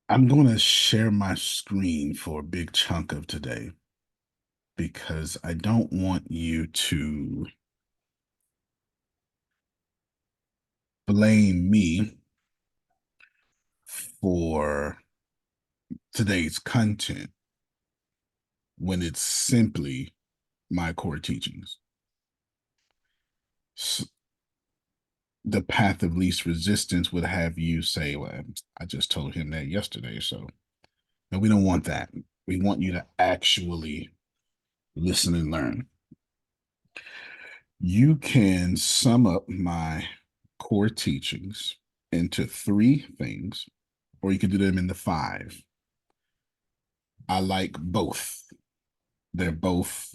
I'm going to share my screen for a big chunk of today because I don't want you to blame me for today's content when it's simply my core teachings. The path of least resistance would have you say, well, I just told him that yesterday. So, and we don't want that. We want you to actually listen and learn. You can sum up my core teachings into three things, or you could do them into five. I like both. They're both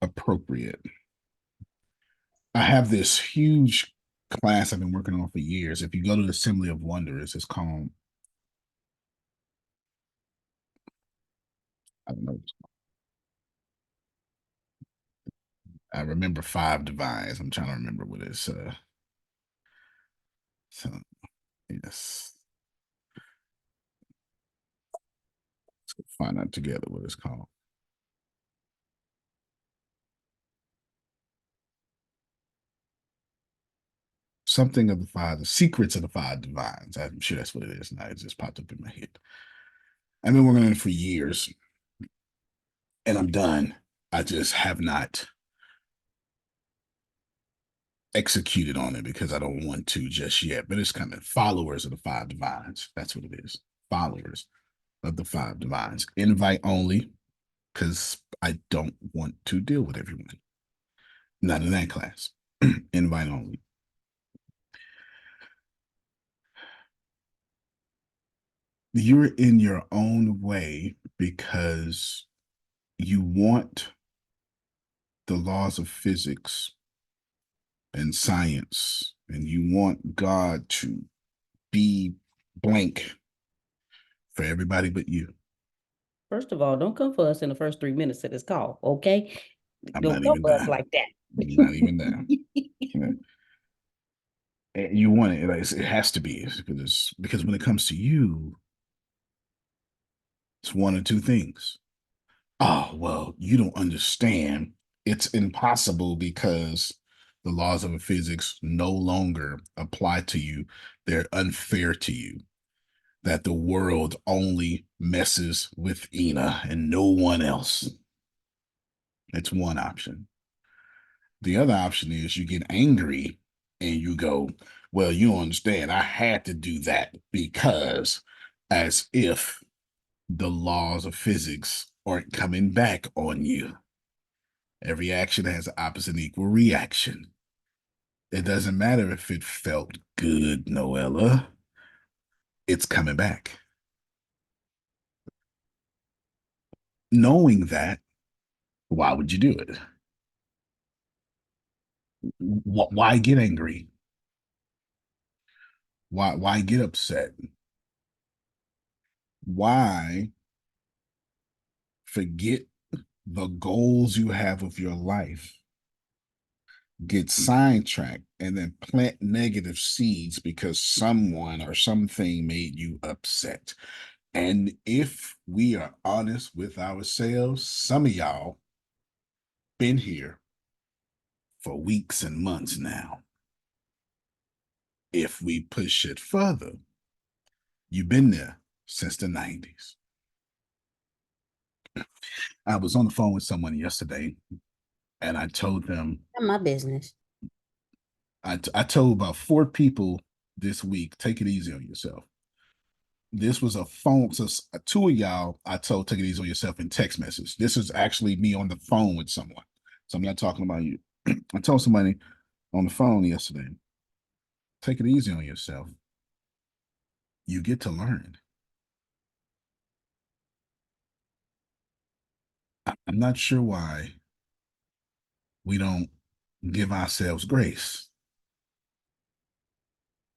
appropriate. I have this huge class I've been working on for years. If you go to the Assembly of Wonders, it's called, I don't know, I remember Five Divines. I'm trying to remember what it's, so, yes, let's find out together what it's called. Something of the five, the secrets of the five divines. I'm sure that's what it is. Now it just popped up in my head. I've been working on it for years and I'm done. I just have not executed on it because I don't want to just yet. But it's coming. Followers of the five divines. That's what it is. Followers of the five divines. Invite only because I don't want to deal with everyone. Not in that class. Invite only. You're in your own way because you want the laws of physics and science, and you want God to be blank for everybody but you. First of all, don't come for us in the first 3 minutes of this call, okay? I'm Don't not come even for us there. like I'm not even that. there. And you want it, like, it has to be because when it comes to you, it's one or two things. Oh, well, you don't understand. It's impossible because the laws of physics no longer apply to you. They're unfair to you. That the world only messes with Ina and no one else. It's one option. The other option is you get angry and you go, well, you don't understand. I had to do that because, as if the laws of physics aren't coming back on you. Every action has an opposite and equal reaction. It doesn't matter if it felt good, Noella. It's coming back. Knowing that, why would you do it? Why get angry? Why get upset? Why forget the goals you have of your life? Get sidetracked and then plant negative seeds because someone or something made you upset. And if we are honest with ourselves, some of y'all been here for weeks and months now. If we push it further, you've been there since the 90s. I was on the phone with someone yesterday and I told them, Not my business. I told about four people this week, take it easy on yourself. This was a phone, so two of y'all, I told take it easy on yourself in text message. This is actually me on the phone with someone. So I'm not talking about you. I told somebody on the phone yesterday, take it easy on yourself. You get to learn. I'm not sure why we don't give ourselves grace.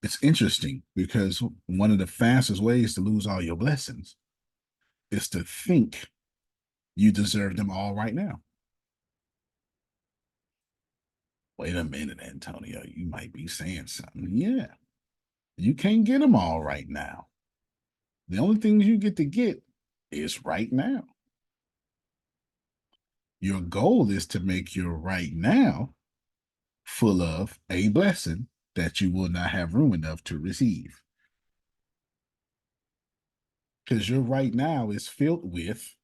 It's interesting because one of the fastest ways to lose all your blessings is to think you deserve them all right now. Wait a minute, Antonio, you might be saying something. Yeah, you can't get them all right now. The only things you get to get is right now. Your goal is to make your right now full of a blessing that you will not have room enough to receive. Because your right now is filled with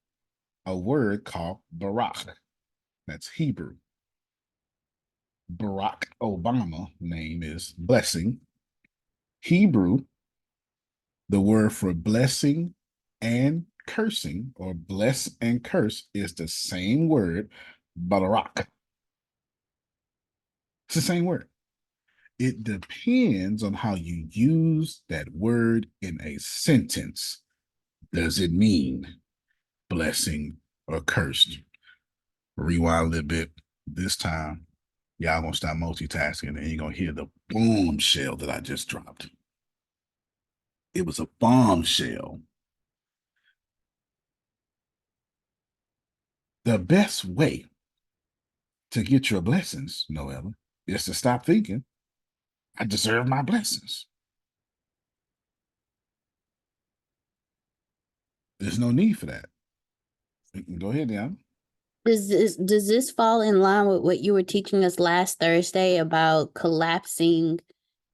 a word called Barak. That's Hebrew. Barack Obama name is blessing. Hebrew, the word for blessing and cursing, or bless and curse, is the same word, Barak. It's the same word. It depends on how you use that word in a sentence. Does it mean blessing or cursed? Rewind a little bit. This time, y'all gonna stop multitasking and you're gonna hear the bombshell that I just dropped. It was a bombshell. The best way to get your blessings, Noella, is to stop thinking, I deserve my blessings. There's no need for that. Go ahead, Diana. Does this fall in line with what you were teaching us last Thursday about collapsing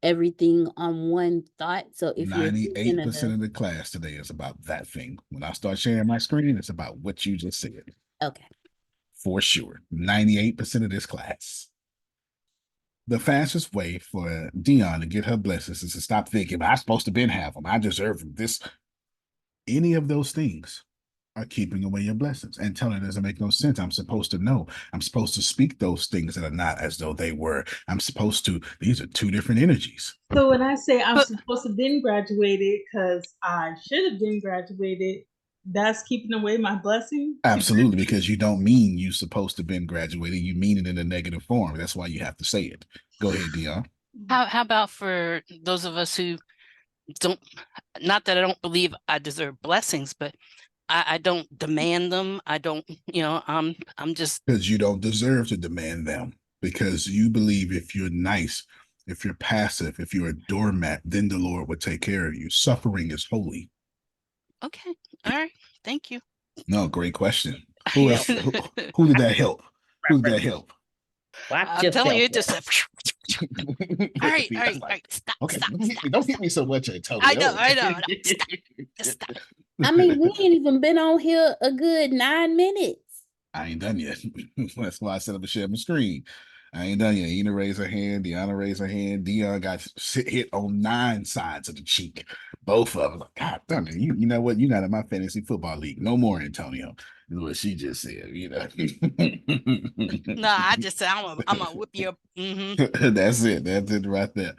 everything on one thought? So if you're thinking of 98% of the class today is about that thing. When I start sharing my screen, it's about what you just said. okay. For sure. 98% of this class. The fastest way for Dion to get her blessings is to stop thinking, I'm supposed to been have them. I deserve them. This, any of those things are keeping away your blessings and telling it doesn't make no sense. I'm supposed to know. I'm supposed to speak those things that are not as though they were. I'm supposed to, these are two different energies. So when I say I'm But supposed to have been graduated because I should have been graduated, that's keeping away my blessing to Absolutely, graduate. because you don't mean you supposed to have been graduated. You mean it in a negative form. That's why you have to say it. Go ahead, Dion. how about for those of us who don't, not that I don't believe I deserve blessings, but I don't demand them. I don't, I'm just Because you don't deserve to demand them. Because you believe if you're nice, if you're passive, if you're a doormat, then the Lord would take care of you. Suffering is holy. okay. All right. Thank you. No, great question. Who else? Who, I'm who did that help? Who did that help? telling yourself. you, it just all right, all Yeah, right, all like, right. Stop, okay, stop, stop, don't hit stop. me so much, Antonio. I know. Stop, just stop. I mean, we ain't even been on here a good 9 minutes. I ain't done yet. That's why I set up to share my screen. I ain't done yet. Ina raised her hand. Deanna raised her hand. Dion got hit on 9 sides of the cheek. Both of them. Like, God damn it. You know what? You're not in my fantasy football league. No more, Antonio. Is what she just said, you know. No, I just said I'm gonna whip your. That's it. That's it right there.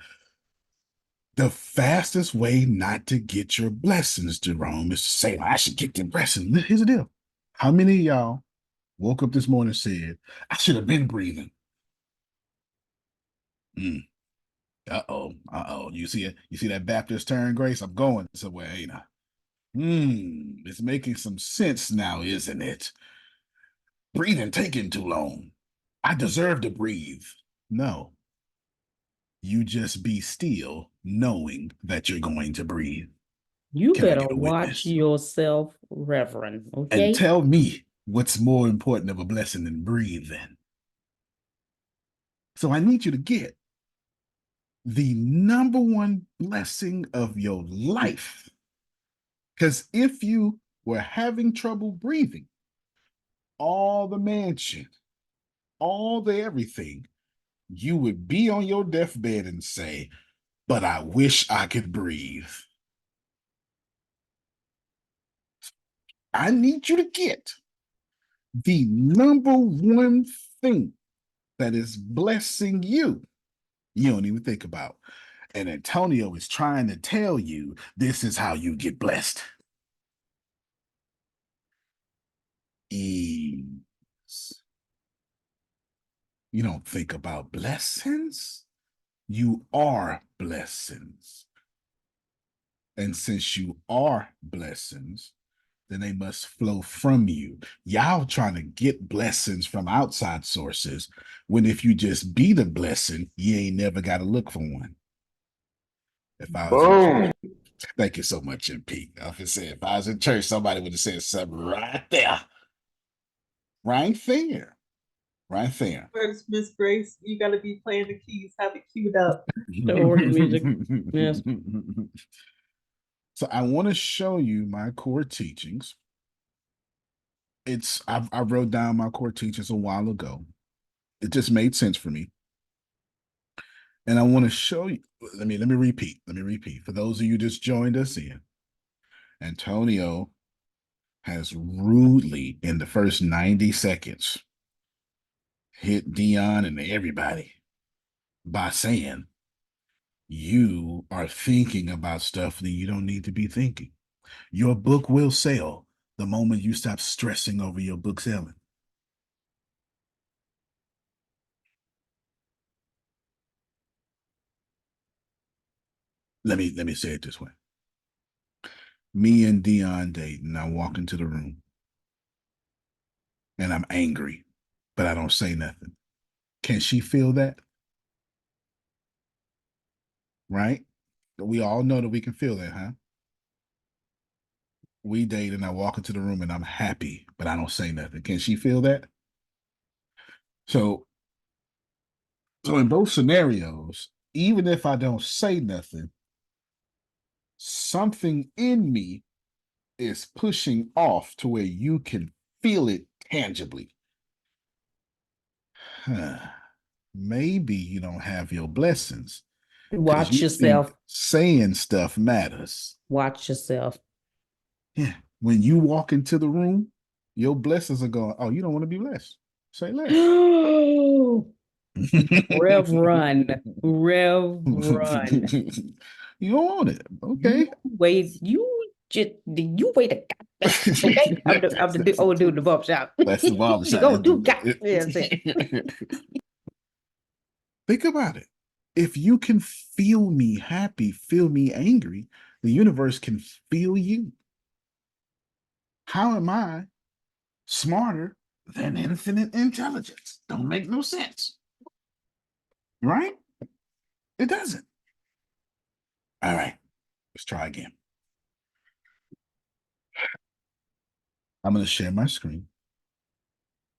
The fastest way not to get your blessings, Jerome, is to say, I should get the blessings. Here's the deal. How many of y'all woke up this morning and said, I should have been breathing? Mm. Uh-oh. Uh-oh. You see it? You see that Baptist turn, Grace? I'm going somewhere, ain't I? It's making some sense now, isn't it? Breathing taking too long. I deserve to breathe. No. You just be still knowing that you're going to breathe. You Can I better get a watch witness? yourself, Reverend. And Okay. tell me what's more important of a blessing than breathing. So I need you to get the number one blessing of your life. Because if you were having trouble breathing, all the mansion, all the everything, you would be on your deathbed and say, but I wish I could breathe. I need you to get the number one thing that is blessing you. You don't even think about. And Antonio is trying to tell you this is how you get blessed. Ease. You don't think about blessings. You are blessings. And since you are blessings, then they must flow from you. Y'all trying to get blessings from outside sources, when if you just be the blessing, you ain't never got to look for one. If I was in Boom. Thank you so much, MP. If I was in church, somebody would have said something right there. Right there. Right there. First, Miss Grace, you got to be playing the keys. Have it queued up. The organ music. Yes. So I want to show you my core teachings. I wrote down my core teachings a while ago. It just made sense for me. And I want to show you. Let me repeat. Let me repeat. For those of you just joined us in, Antonio has rudely in the first 90 seconds hit Dion and everybody by saying you are thinking about stuff that you don't need to be thinking. Your book will sell the moment you stop stressing over your book selling. Let me say it this way. Me and Dion dating, I walk into the room and I'm angry, but I don't say nothing. Can she feel that? Right? We all know that we can feel that, huh? We date and I walk into the room and I'm happy, but I don't say nothing. Can she feel that? So in both scenarios, even if I don't say nothing, something in me is pushing off to where you can feel it tangibly. Maybe you don't have your blessings. Watch You yourself. think saying stuff matters. Watch yourself. Yeah. When you walk into the room, your blessings are going, oh, you don't want to be blessed. Say less. Rev run. Rev run. You don't want it. Okay. You wait a okay. I'm doing the barber shop. That's the barbershop. Go do that's it. Think about it. If you can feel me happy, feel me angry, the universe can feel you. How am I smarter than infinite intelligence? Don't make no sense. Right? It doesn't. All right. Let's try again. I'm going to share my screen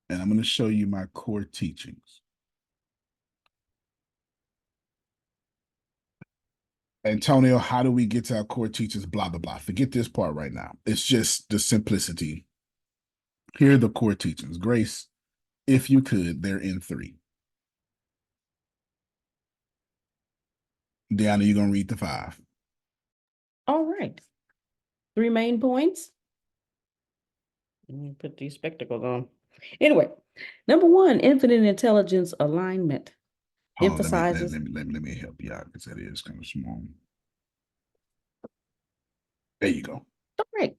and I'm going to show you my core teachings. Antonio, how do we get to our core teachings? Blah, blah, blah. Forget this part right now. It's just the simplicity. Here are the core teachings. Grace, if you could, they're in 3. Deanna, you're going to read the 5. All right. 3 main points. Let me put these spectacles on. Anyway, number 1, infinite intelligence alignment. Emphasizes. Let me help you out because that is kind of small. There you go. All right.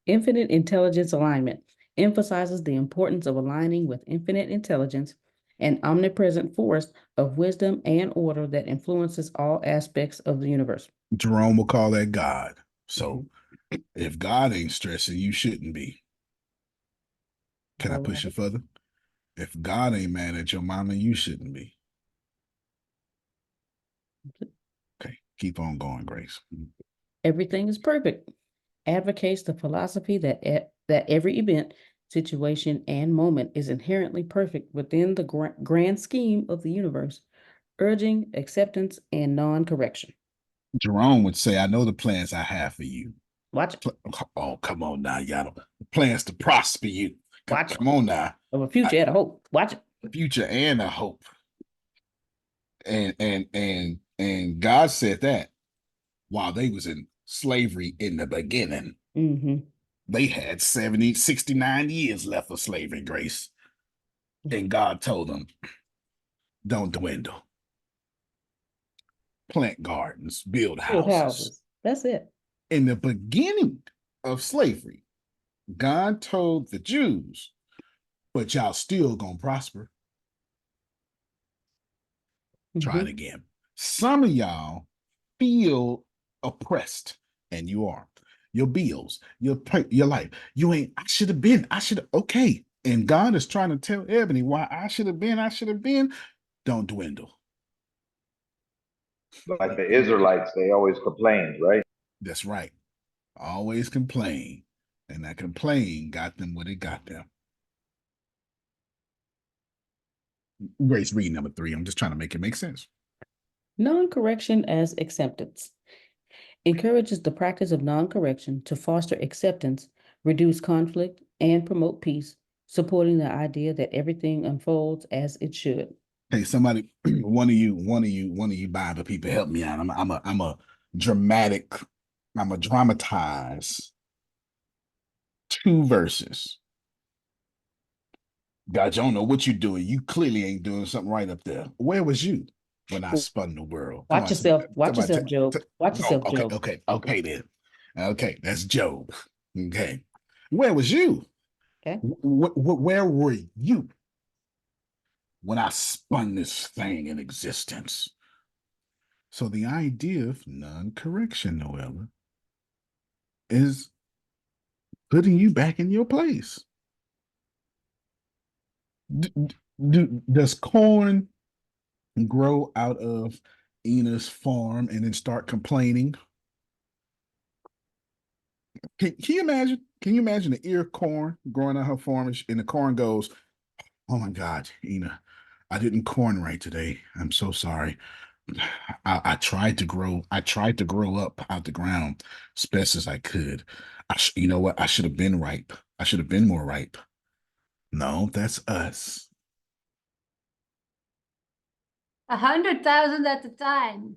Infinite intelligence alignment emphasizes the importance of aligning with infinite intelligence, an omnipresent force of wisdom and order that influences all aspects of the universe. Jerome will call that God. So if God ain't stressing, you shouldn't be. Can I push it further? If God ain't mad at your mama, you shouldn't be. Okay, keep on going, Grace. Everything is perfect. Advocates the philosophy that every event, situation, and moment is inherently perfect within the grand scheme of the universe, urging acceptance and non-correction. Jerome would say, I know the plans I have for you. Watch it. Oh, come on now, y'all. Plans to prosper you. Come on now. Of a future and a hope. Watch it. A future and a hope. And God said that while they was in slavery in the beginning. Mm-hmm. They had 69 years left of slavery, Grace. And God told them, don't dwindle. Plant gardens, build houses. That's it. In the beginning of slavery, God told the Jews, but y'all still gonna prosper. Try it again. Some of y'all feel oppressed, and you are. Your bills, your life. You ain't, okay. And God is trying to tell Ebony why I should have been. Don't dwindle. Like the Israelites, they always complained, right? That's right. Always complain. And that complain got them what it got them. Grace, read number 3. I'm just trying to make it make sense. Non-correction as acceptance encourages the practice of non-correction to foster acceptance, reduce conflict, and promote peace, supporting the idea that everything unfolds as it should. Hey, somebody, one of you Bible people, help me out. I'm a dramatic, I'm a dramatize 2 verses. God, you don't know what you're doing. You clearly ain't doing something right up there. Where was you when I spun the world? Come Watch on, yourself. Watch somebody, yourself, Job. Watch oh, yourself, okay, Job. okay then. Okay, that's Job. Okay, where was you? Okay. Where were you when I spun this thing in existence? So the idea of non-correction, Noella, is putting you back in your place. Does corn grow out of Ina's farm and then start complaining? Can you imagine? Can you imagine the ear of corn growing out her farm and the corn goes, "Oh my God, Ina, I didn't corn right today. I'm so sorry. I tried to grow. I tried to grow up out the ground as best as I could. You know what? I should have been ripe. I should have been more ripe. No, that's us. 100,000 at a time.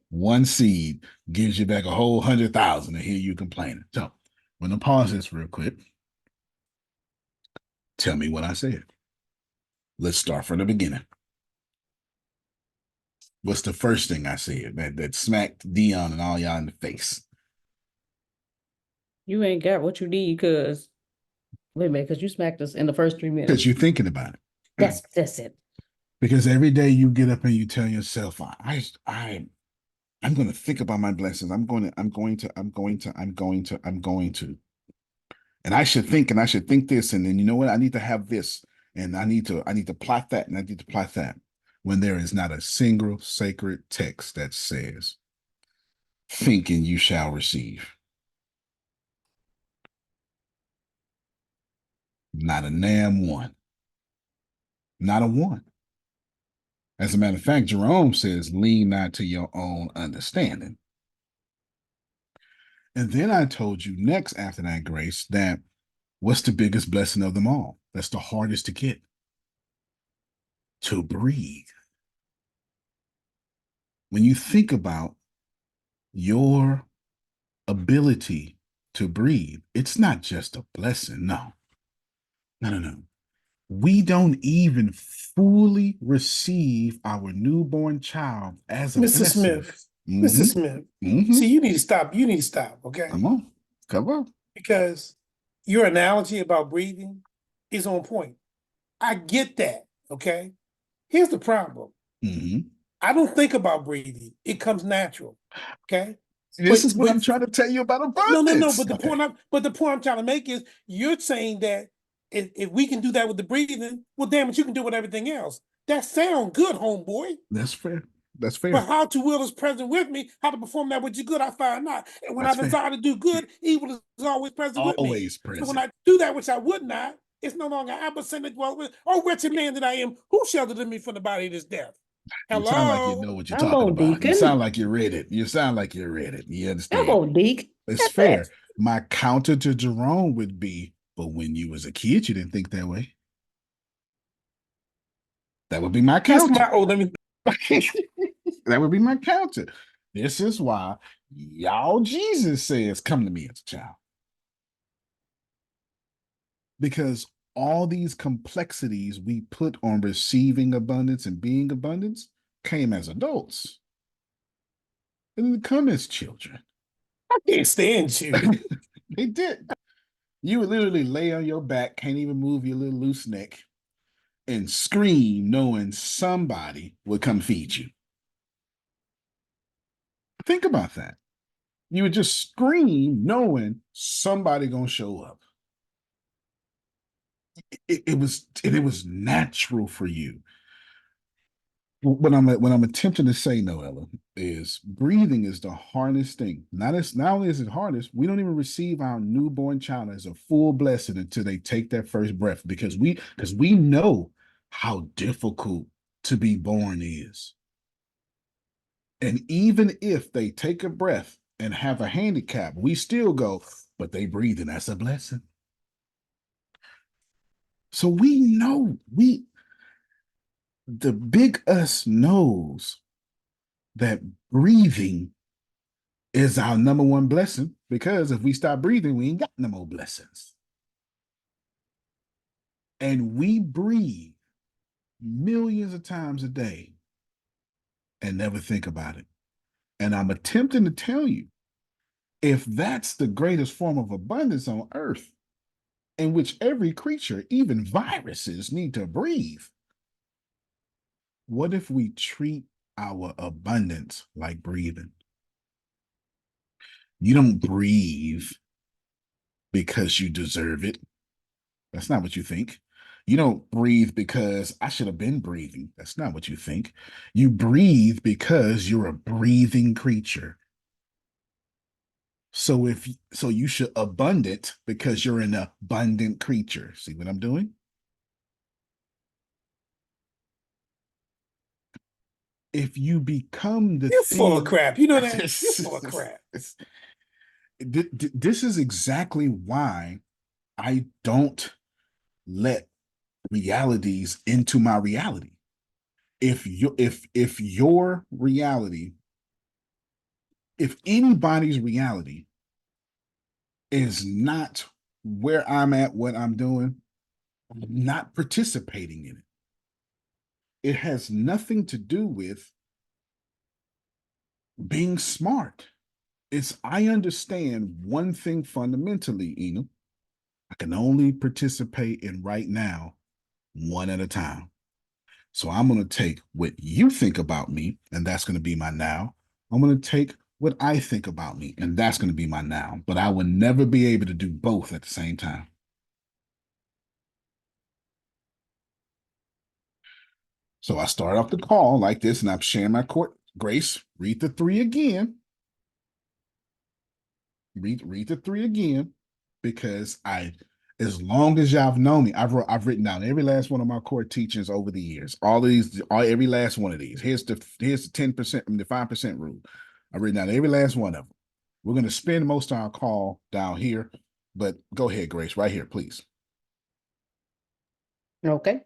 One seed gives you back a whole 100,000 and here you complaining. So, I'm gonna pause this real quick. Tell me what I said. Let's start from the beginning. What's the first thing I said that smacked Dion and all y'all in the face? You ain't got what you need, cause wait a minute, because you smacked us in the first 3 minutes. Because you're thinking about it. That's it. Because every day you get up and you tell yourself, I'm going to think about my blessings. I'm going to. And I should think this. And then you know what? I need to have this. And I need to plot that. And I need to plot that. When there is not a single sacred text that says, thinking you shall receive. Not a damn one. Not a one. As a matter of fact, Jerome says, lean not to your own understanding. And then I told you next after that, Grace, that what's the biggest blessing of them all? That's the hardest to get. To breathe. When you think about your ability to breathe, it's not just a blessing. No. We don't even fully receive our newborn child as a Mr. blessing. Smith, Mr. Smith, see, you need to stop. You need to stop, okay? Come on. Because your analogy about breathing is on point. I get that, okay? Here's the problem. I don't think about breathing. It comes natural, okay? This is what I'm trying to tell you about abundance. No. But the point I'm trying to make is you're saying that if we can do that with the breathing, well, damn it, you can do it with everything else. That sounds good, homeboy. That's fair. But how to will is present with me, how to perform that which is good, I find not. And when I desire to do good, evil is always present with me. Always present. So when I do that which I would not, it's no longer I, but sin that dwell with. Oh, wretched man that I am, who sheltered me from the body of this death? Hello? You sound like you know what you're Come talking on, about. Deacon. You sound like you read it. You understand? Come on, Deke. It's fair. My counter to Jerome would be, but when you was a kid, you didn't think that way. That would be my counter. That would be my counter. This is why y'all Jesus says, come to me as a child. Because all these complexities we put on receiving abundance and being abundance came as adults. They didn't come as children. I can't stand you. They did. You would literally lay on your back, can't even move your little loose neck, and scream knowing somebody would come feed you. Think about that. You would just scream knowing somebody gonna show up. It was natural for you. what I'm attempting to say, Noella, is breathing is the hardest thing. Not only is it hardest, we don't even receive our newborn child as a full blessing until they take that first breath because we know how difficult to be born is. And even if they take a breath and have a handicap, we still go, but they breathing, that's a blessing. So we know the big us knows that breathing is our number one blessing because if we stop breathing, we ain't got no more blessings. And we breathe millions of times a day and never think about it. And I'm attempting to tell you, if that's the greatest form of abundance on earth, in which every creature, even viruses, need to breathe, what if we treat our abundance like breathing? You don't breathe because you deserve it. That's not what you think. You don't breathe because I should have been breathing. That's not what you think. You breathe because you're a breathing creature. So you should abundant because you're an abundant creature. See what I'm doing? If you become the You're thing, full of crap. You know that? You're full of crap. This is exactly why I don't let realities into my reality. If your reality, if anybody's reality is not where I'm at, what I'm doing, I'm not participating in it. It has nothing to do with being smart. It's I understand one thing fundamentally, Ena. I can only participate in right now one at a time. So I'm going to take what you think about me, and that's going to be my now. I'm going to take what I think about me, and that's going to be my now. But I will never be able to do both at the same time. So I start off the call like this, and I'm sharing my court. Grace, read the three again. Read the three again, because as long as y'all have known me, I've written down every last one of my core teachings over the years. Every last one of these. Here's the 10%, the 5% rule. I've written down every last one of them. We're going to spend most of our call down here, but go ahead, Grace, right here, please. Okay.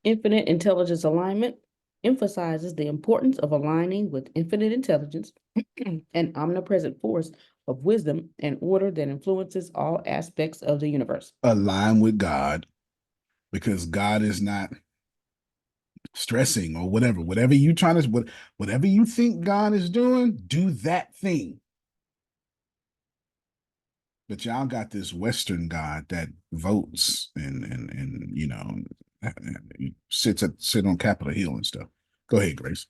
Infinite intelligence alignment emphasizes the importance of aligning with infinite intelligence, an omnipresent force of wisdom and order that influences all aspects of the universe. Align with God, because God is not stressing or whatever. Whatever you think God is doing, do that thing. But y'all got this Western God that votes and sit on Capitol Hill and stuff. Go ahead, Grace.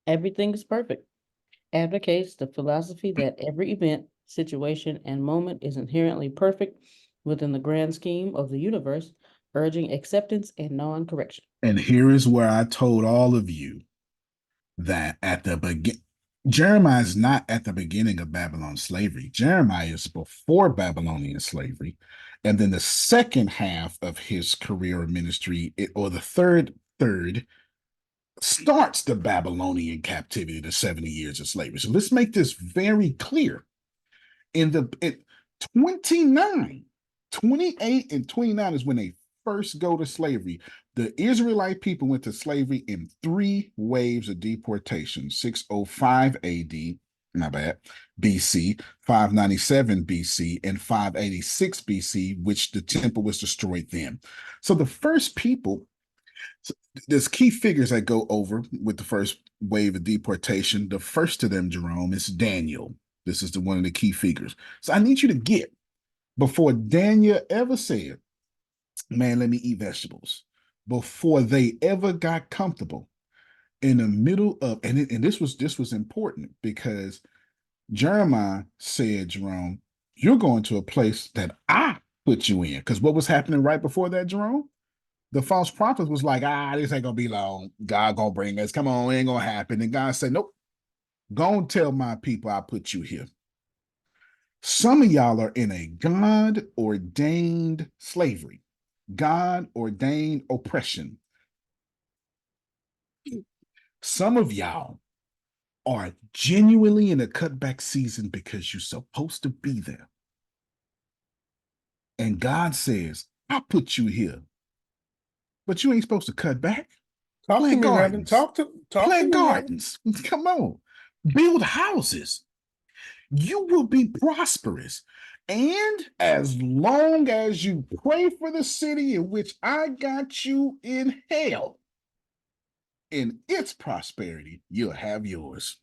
Everything is perfect. Advocates the philosophy that every event, situation, and moment is inherently perfect within the grand scheme of the universe, urging acceptance and non-correction. And here is where I told all of you that at the begin, Jeremiah is not at the beginning of Babylon slavery. Jeremiah is before Babylonian slavery. And then the second half of his career of ministry, or the third, starts the Babylonian captivity, the 70 years of slavery. So let's make this very clear. In 29, 28 and 29 is when they first go to slavery. The Israelite people went to slavery in 3 waves of deportation: 605 AD, not bad, BC, 597 BC, and 586 BC, which the temple was destroyed then. So the first people, there's key figures that go over with the first wave of deportation. The first of them, Jerome, is Daniel. This is one of the key figures. So I need you to get, before Daniel ever said, man, let me eat vegetables, before they ever got comfortable in the middle of, and this was important, because Jeremiah said, Jerome, you're going to a place that I put you in. Because what was happening right before that, Jerome? The false prophet was like, this ain't gonna be long. God gonna bring us. Come on, it ain't gonna happen. And God said, nope. Go and tell my people I put you here. Some of y'all are in a God ordained slavery, God ordained oppression. Some of y'all are genuinely in a cutback season because you're supposed to be there. And God says, I put you here, but you ain't supposed to cut back. Talk to Plant me, Reverend. gardens. Talk to Plant me, Reverend. gardens. Come on. Build houses. You will be prosperous. And as long as you pray for the city in which I got you in hell, in its prosperity, you'll have yours.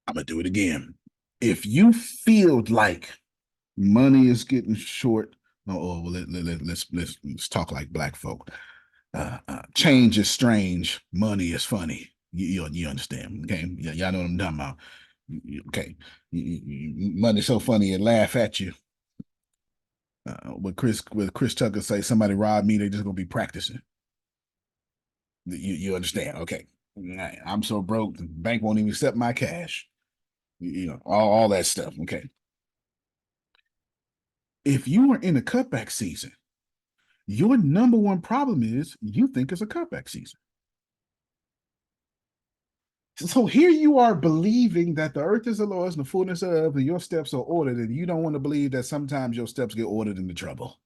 I'm going to do it again. If you feel like money is getting short, let's talk like black folk. Change is strange. Money is funny. You understand? Okay, y'all know what I'm talking about. Okay, money's so funny it laugh at you. What Chris Tucker say? Somebody robbed me. They just gonna be practicing. You understand? Okay, I'm so broke. The bank won't even accept my cash. All that stuff. Okay. If you are in a cutback season, your number one problem is you think it's a cutback season. So here you are believing that the earth is the Lord's and the fullness of, and your steps are ordered, and you don't want to believe that sometimes your steps get ordered into trouble.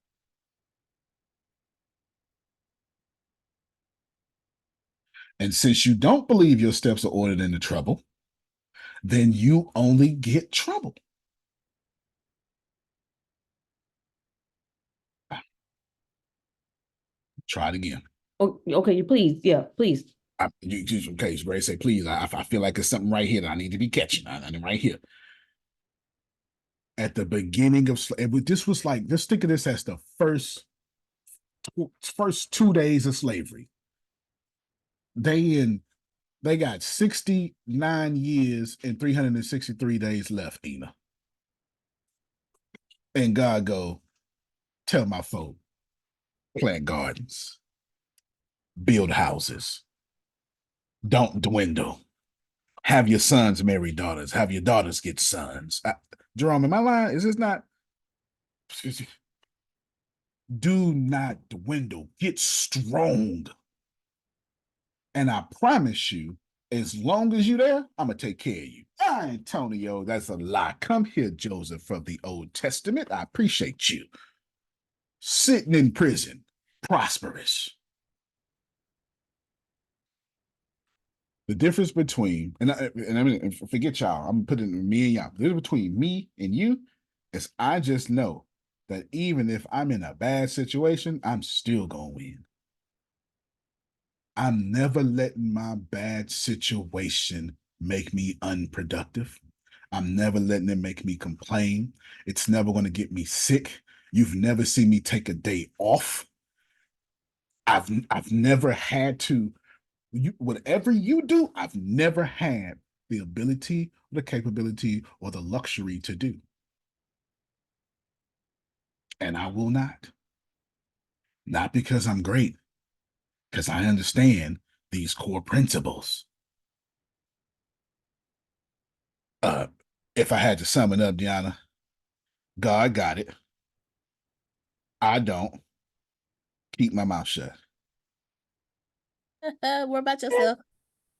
And since you don't believe your steps are ordered into trouble, then you only get trouble. Try it again. Oh, okay, please, yeah, please. Okay, so Ray say, please. I feel like there's something right here that I need to be catching. I'm right here. At the beginning of this was like, just think of this as the first 2 days of slavery. They got 69 years and 363 days left, Ina. And God go, tell my folk, plant gardens, build houses, don't dwindle. Have your sons marry daughters. Have your daughters get sons. Jerome, am I lying? Is this not? Do not dwindle. Get strong. And I promise you, as long as you're there, I'm going to take care of you. Antonio, that's a lie. Come here, Joseph, from the Old Testament. I appreciate you. Sitting in prison, prosperous. The difference between, and I mean, forget y'all, I'm putting me and y'all. The difference between me and you is I just know that even if I'm in a bad situation, I'm still going to win. I'm never letting my bad situation make me unproductive. I'm never letting it make me complain. It's never going to get me sick. You've never seen me take a day off. I've never had to. Whatever you do, I've never had the ability, the capability, or the luxury to do. And I will not. Not because I'm great, because I understand these core principles. If I had to sum it up, Deanna, God got it. I don't. Keep my mouth shut. What about yourself?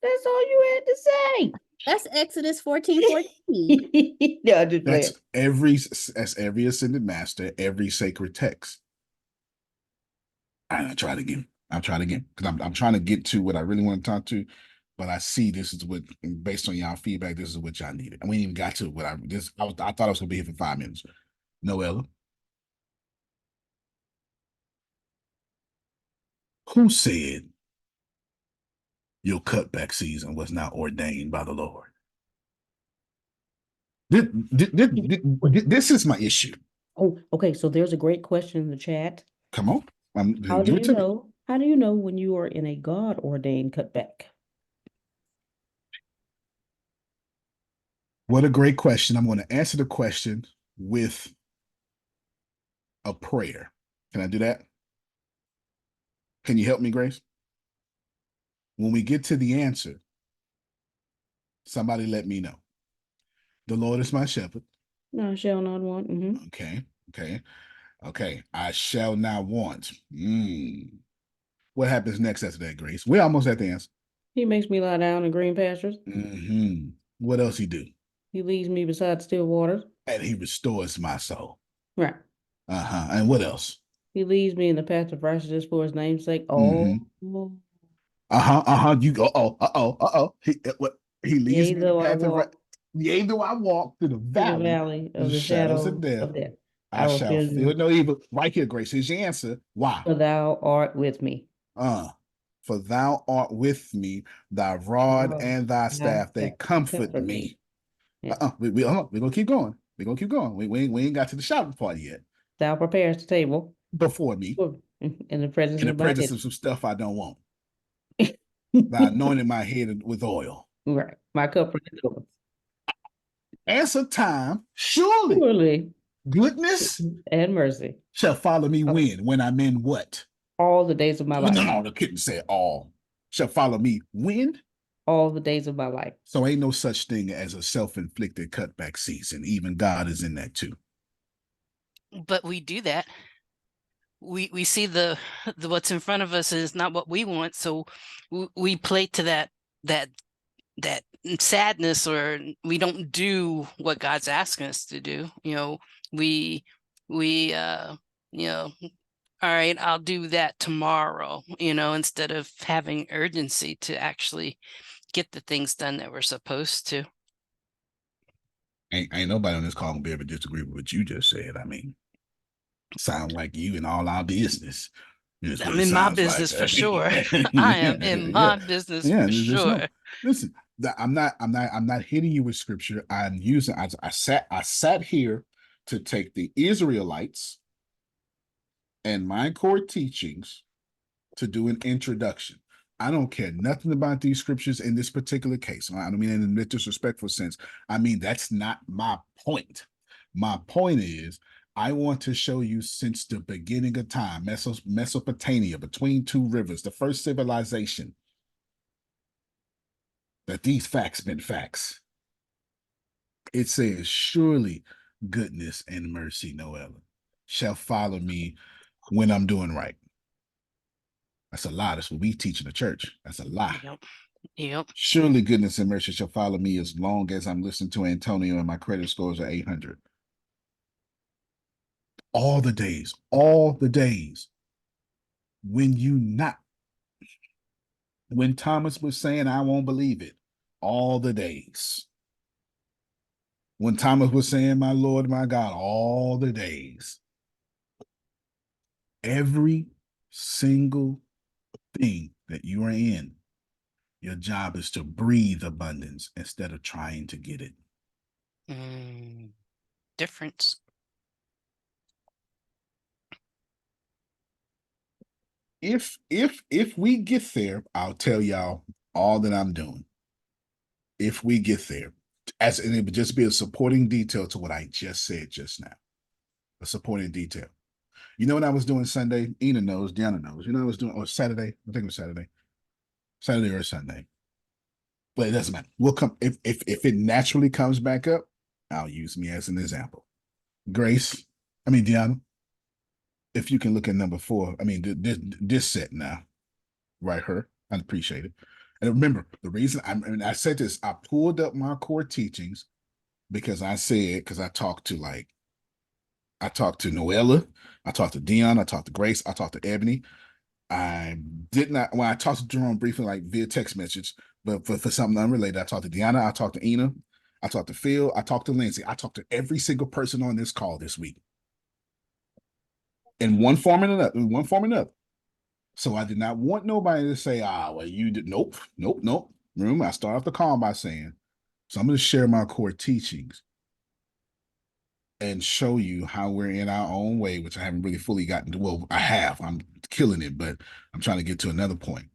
That's all you had to say. That's Exodus 14:14. No, just That's every ascended master, every sacred text. I'll try it again. Because I'm trying to get to what I really want to talk to, but I see this is what, based on y'all feedback, this is what y'all needed. And we ain't even got to what I thought I was gonna be here for 5 minutes. Noella, who said your cutback season was not ordained by the Lord? This is my issue. Oh, okay. So there's a great question in the chat. Come on. How do Give it you to me. know? How do you know when you are in a God ordained cutback? What a great question. I'm going to answer the question with a prayer. Can I do that? Can you help me, Grace? When we get to the answer, somebody let me know. The Lord is my shepherd. No, I shall not want. Okay, okay, okay. I shall not want. What happens next after that, Grace? We're almost at the answer. He makes me lie down in green pastures. What else he do? He leads me beside still waters. And he restores my soul. Right. And what else? He leads me in the path of righteousness for his name's sake. You go. He leads Yea, me in the though I path of right. walk Yea, though I walk through the through the valley valley of of the the shadows shadow of death, of death, I will shall feel fear no evil. Right here, Grace. Here's your answer. Why? for thou art with me. For thou art with me, thy rod and thy staff, they comfort me. Yeah. We're gonna keep going. We're gonna keep going. We ain't got to the shouting part yet. Thou prepares the table Before me, in the presence in the of my presence of enemies. some stuff I don't want. Thou anointed my head with oil. Right. My cup runneth over. Answer time. Surely goodness and mercy shall follow me when I'm in what? All the days of my life. No, I couldn't say all. Shall follow me when? All the days of my life. So ain't no such thing as a self-inflicted cutback season. Even God is in that too. But we do that. We see the what's in front of us is not what we want, so we play to that sadness, or we don't do what God's asking us to do. We all right, I'll do that tomorrow, instead of having urgency to actually get the things done that we're supposed to. Ain't nobody on this call gonna be able to disagree with what you just said. I mean, sound like you in all our business. I'm in my business for sure. I am in my business for sure. Listen, I'm not hitting you with scripture. I sat here to take the Israelites and my core teachings to do an introduction. I don't care nothing about these scriptures in this particular case. I don't mean in a disrespectful sense. I mean, that's not my point. My point is, I want to show you since the beginning of time, Mesopotamia, between two rivers, the first civilization, that these facts been facts. It says, surely goodness and mercy, Noella, shall follow me when I'm doing right. That's a lie. That's what we teach in the church. That's a lie. Yep. Surely goodness and mercy shall follow me as long as I'm listening to Antonio and my credit scores are 800. All the days. When Thomas was saying, I won't believe it, all the days. When Thomas was saying, my Lord, my God, all the days. Every single thing that you are in, your job is to breathe abundance instead of trying to get it. Difference. If we get there, I'll tell y'all all that I'm doing. If we get there, and it would just be a supporting detail to what I just said just now. A supporting detail. You know what I was doing Sunday? Ina knows, Deanna knows. You know what I was doing, or Saturday? I think it was Saturday or Sunday. But it doesn't matter. We'll come if it naturally comes back up, I'll use me as an example. Deanna, if you can look at number 4, this set now, right here, I'd appreciate it. And remember, the reason I said this, I pulled up my core teachings because I talked to Noella, I talked to Dion, I talked to Grace, I talked to Ebony. I did not, when I talked to Jerome briefly, like via text message, but for something unrelated, I talked to Deanna, I talked to Ina, I talked to Phil, I talked to Lindsay, I talked to every single person on this call this week. In one form or another. So I did not want nobody to say, well, you did. Nope. Remember, I start off the call by saying, so I'm going to share my core teachings and show you how we're in our own way, which I haven't really fully gotten to. Well, I have. I'm killing it, but I'm trying to get to another point.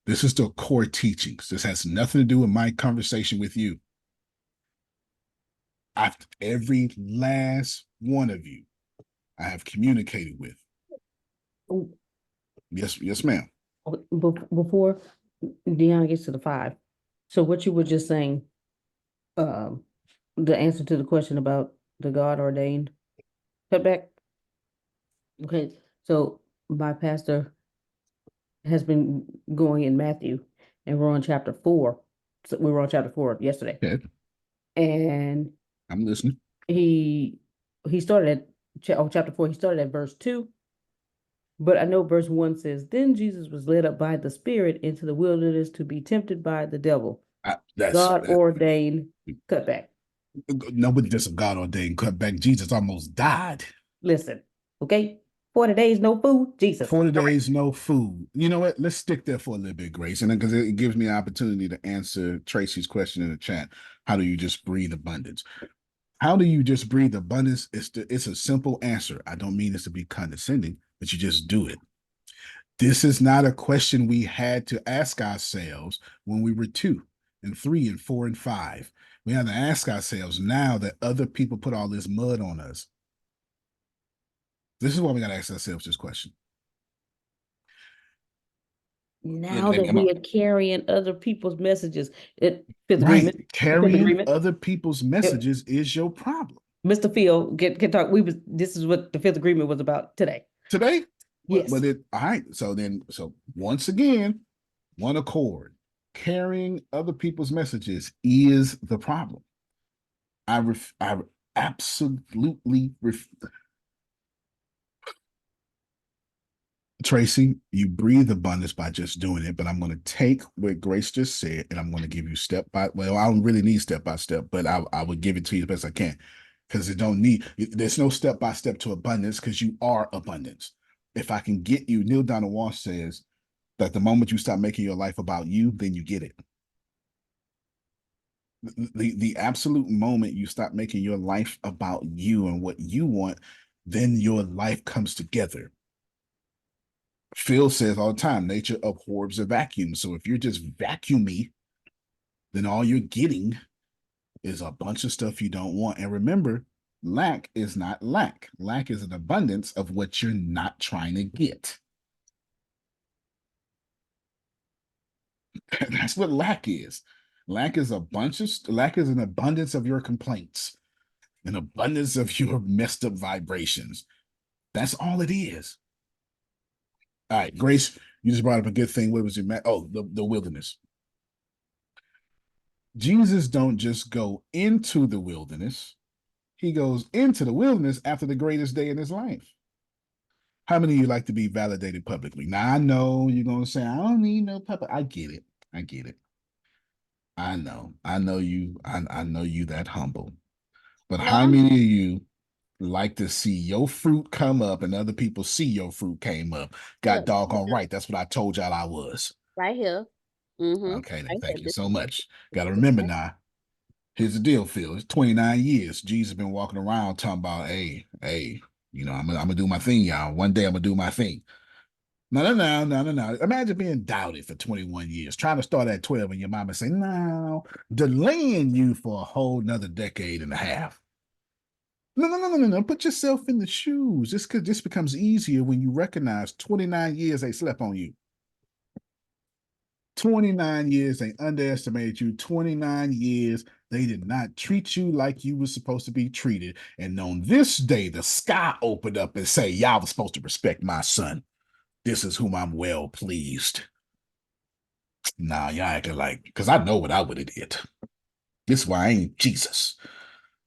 This is the core teachings. This has nothing to do with my conversation with you. Every last one of you I have communicated with. Oh, Yes, ma'am. before Deanna gets to the 5. So what you were just saying, um, the answer to the question about the God ordained cutback. Okay, so my pastor has been going in Matthew, and we're on chapter 4. So we were on chapter 4 yesterday, Okay, and I'm listening. he started at chapter 4. He started at verse 2, but I know verse 1 says, "Then Jesus was led up by the Spirit into the wilderness to be tempted by the devil." God ordained cutback. Nobody does a God ordained cutback. Jesus almost died. Listen, okay, 40 days no food. Jesus, 40 days, no food. You know what? Let's stick there for a little bit, Grace. And then because it gives me an opportunity to answer Tracy's question in the chat. How do you just breathe abundance? How do you just breathe abundance? It's a simple answer. I don't mean this to be condescending, but you just do it. This is not a question we had to ask ourselves when we were 2 and 3 and 4 and 5. We have to ask ourselves now that other people put all this mud on us. This is why we got to ask ourselves this question. Now that we are carrying other people's messages, Fifth Agreement. Carrying other people's messages is your problem. Mr. Phil, can talk. This is what the Fifth Agreement was about today. Today? Yes. But all right. So once again, one accord. Carrying other people's messages is the problem. I absolutely Tracy, you breathe abundance by just doing it, but I'm going to take what Grace just said and I'm going to give you I don't really need step by step, but I would give it to you as best I can because there's no step by step to abundance because you are abundance. If I can get you, Neil Donald Walsh says that the moment you stop making your life about you, then you get it. The absolute moment you stop making your life about you and what you want, then your life comes together. Phil says all the time, nature abhors a vacuum. So if you're just vacuumy, then all you're getting is a bunch of stuff you don't want. And remember, lack is not lack. Lack is an abundance of what you're not trying to get. That's what lack is. Lack is an abundance of your complaints, an abundance of your messed up vibrations. That's all it is. All right, Grace, you just brought up a good thing. What was it? Oh, the wilderness. Jesus don't just go into the wilderness. He goes into the wilderness after the greatest day in his life. How many of you like to be validated publicly? Now, I know you're going to say, I don't need no public. I get it. I know you that humble. But how many of you like to see your fruit come up and other people see your fruit came up? Got doggone right. That's what I told y'all I was. Right here. Okay, then thank you so much. Got to remember now. Here's the deal, Phil. It's 29 years. Jesus been walking around talking about, hey, I'm gonna do my thing, y'all. One day I'm gonna do my thing. No. Imagine being doubted for 21 years, trying to start at 12, and your mama say, no, delaying you for a whole nother decade and a half. No. Put yourself in the shoes. This becomes easier when you recognize 29 years they slept on you. 29 years they underestimated you. 29 years they did not treat you like you were supposed to be treated. And on this day, the sky opened up and say, y'all were supposed to respect my son. This is whom I'm well pleased. Nah, y'all acting like, because I know what I would have did. This is why I ain't Jesus.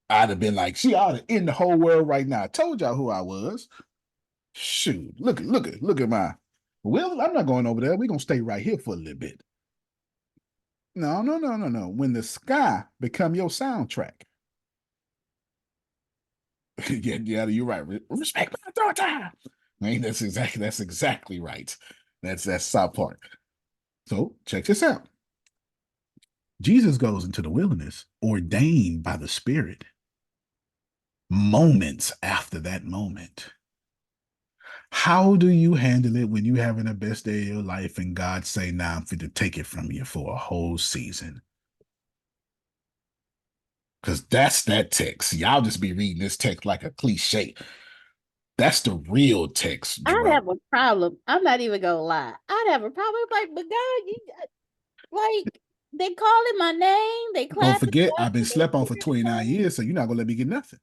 I'd have been like, see, I'd have in the whole world right now. I told y'all who I was. Shoot, look at my. Well, I'm not going over there. We're gonna stay right here for a little bit. No. When the sky become your soundtrack. yeah, you're right. Respect my daughter. Man, that's exactly right. That's South Park. So check this out. Jesus goes into the wilderness ordained by the Spirit. Moments after that moment. How do you handle it when you having the best day of your life and God say, now I'm fit to take it from you for a whole season? Because that's that text. Y'all just be reading this text like a cliche. That's the real text, I'd Jerome. have a problem. I'm not even gonna lie. I'd have a problem. Like, but God, you like they calling my name, they Don't clapping. forget, I've been slept on for 29 years, so you're not gonna let me get nothing.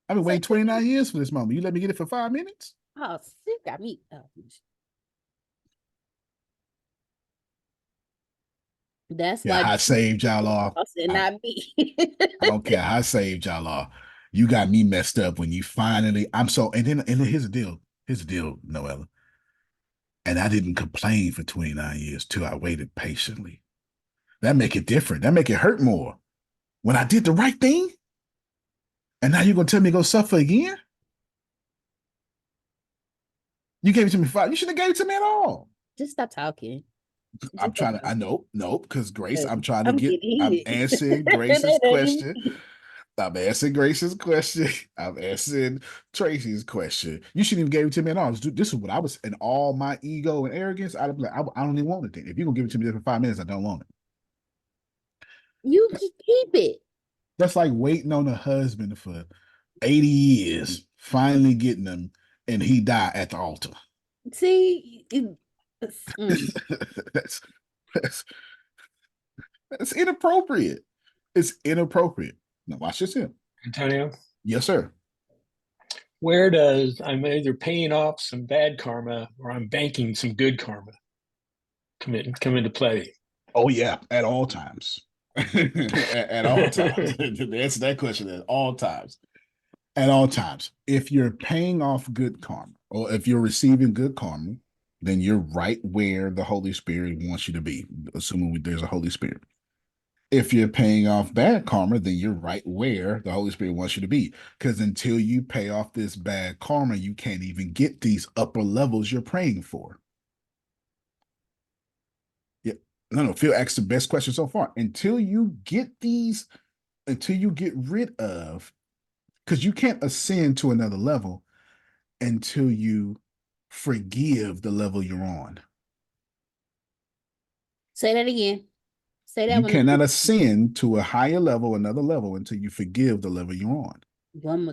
I've been So, waiting 29 years for this moment. You let me get it for 5 minutes? oh, she got me. Oh, that's Yeah, why I saved y'all all. I said I, not me. I don't care how I saved y'all all. You got me messed up when you finally. And then here's the deal. Here's the deal, Noella. And I didn't complain for 29 years till I waited patiently. That make it different. That make it hurt more. When I did the right thing, and now you're gonna tell me to go suffer again? You gave it to me 5. You shouldn't have gave it to me at all. Just stop talking. I'm Just stop trying to. I talking. know, no, because Grace. I'm trying to I'm get. I'm getting answering Grace's question. I'm answering Grace's question. I'm answering Tracy's question. You shouldn't even give it to me at all. This is what I was, in all my ego and arrogance, I'd be like, I don't even want it. Then. If you're gonna give it to me for 5 minutes, I don't want it. You can keep it. That's like waiting on a husband for 80 years, finally getting him, and he died at the altar. See, that's, that's that's inappropriate. It's inappropriate. Now watch this here. Antonio, Yes, sir. where does I'm either paying off some bad karma or I'm banking some good karma come into play? Oh yeah, at all times. At all times. To answer that question, at all times. At all times. If you're paying off good karma, or if you're receiving good karma, then you're right where the Holy Spirit wants you to be, assuming there's a Holy Spirit. If you're paying off bad karma, then you're right where the Holy Spirit wants you to be. Because until you pay off this bad karma, you can't even get these upper levels you're praying for. Yeah. No, Phil asked the best question so far. Until you get rid of, because you can't ascend to another level until you forgive the level you're on. say that again. Say that You one cannot again. ascend to a higher level, another level, until you forgive the level you're on.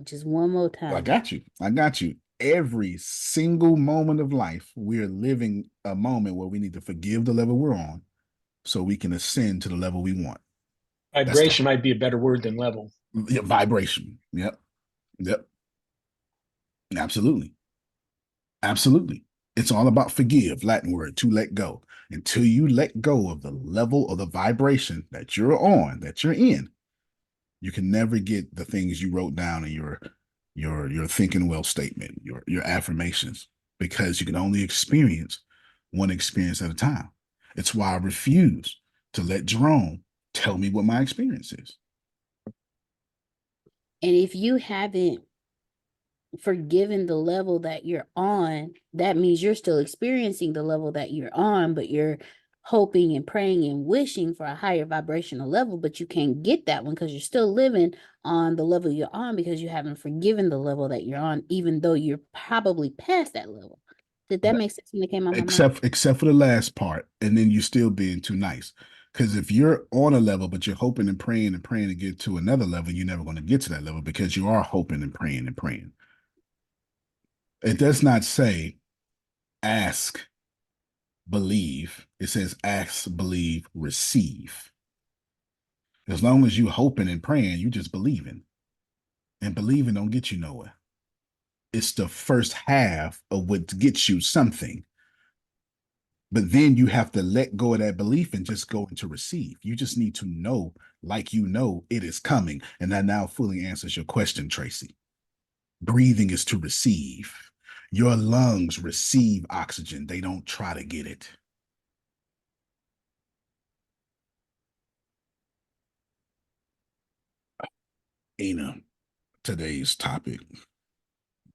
Just one more time. I got you. I got you. Every single moment of life, we're living a moment where we need to forgive the level we're on so we can ascend to the level we want. Vibration might be a better word than level. Yeah, vibration. Yep. Yep. Absolutely. Absolutely. It's all about forgive, Latin word, to let go. Until you let go of the level of the vibration that you're on, that you're in, you can never get the things you wrote down in your thinking well statement, your affirmations, because you can only experience one experience at a time. It's why I refuse to let Jerome tell me what my experience is. And if you haven't forgiven the level that you're on, that means you're still experiencing the level that you're on, but you're hoping and praying and wishing for a higher vibrational level, but you can't get that one because you're still living on the level you're on because you haven't forgiven the level that you're on, even though you're probably past that level. Did that make sense when it came out my mouth? Except for the last part, and then you still being too nice. Because if you're on a level, but you're hoping and praying to get to another level, you're never going to get to that level because you are hoping and praying and praying. It does not say ask, believe. It says ask, believe, receive. As long as you hoping and praying, you just believing. And believing don't get you nowhere. It's the first half of what gets you something. But then you have to let go of that belief and just go into receive. You just need to know, like you know, it is coming. And that now fully answers your question, Tracy. Breathing is to receive. Your lungs receive oxygen. They don't try to get it. Ina, today's topic.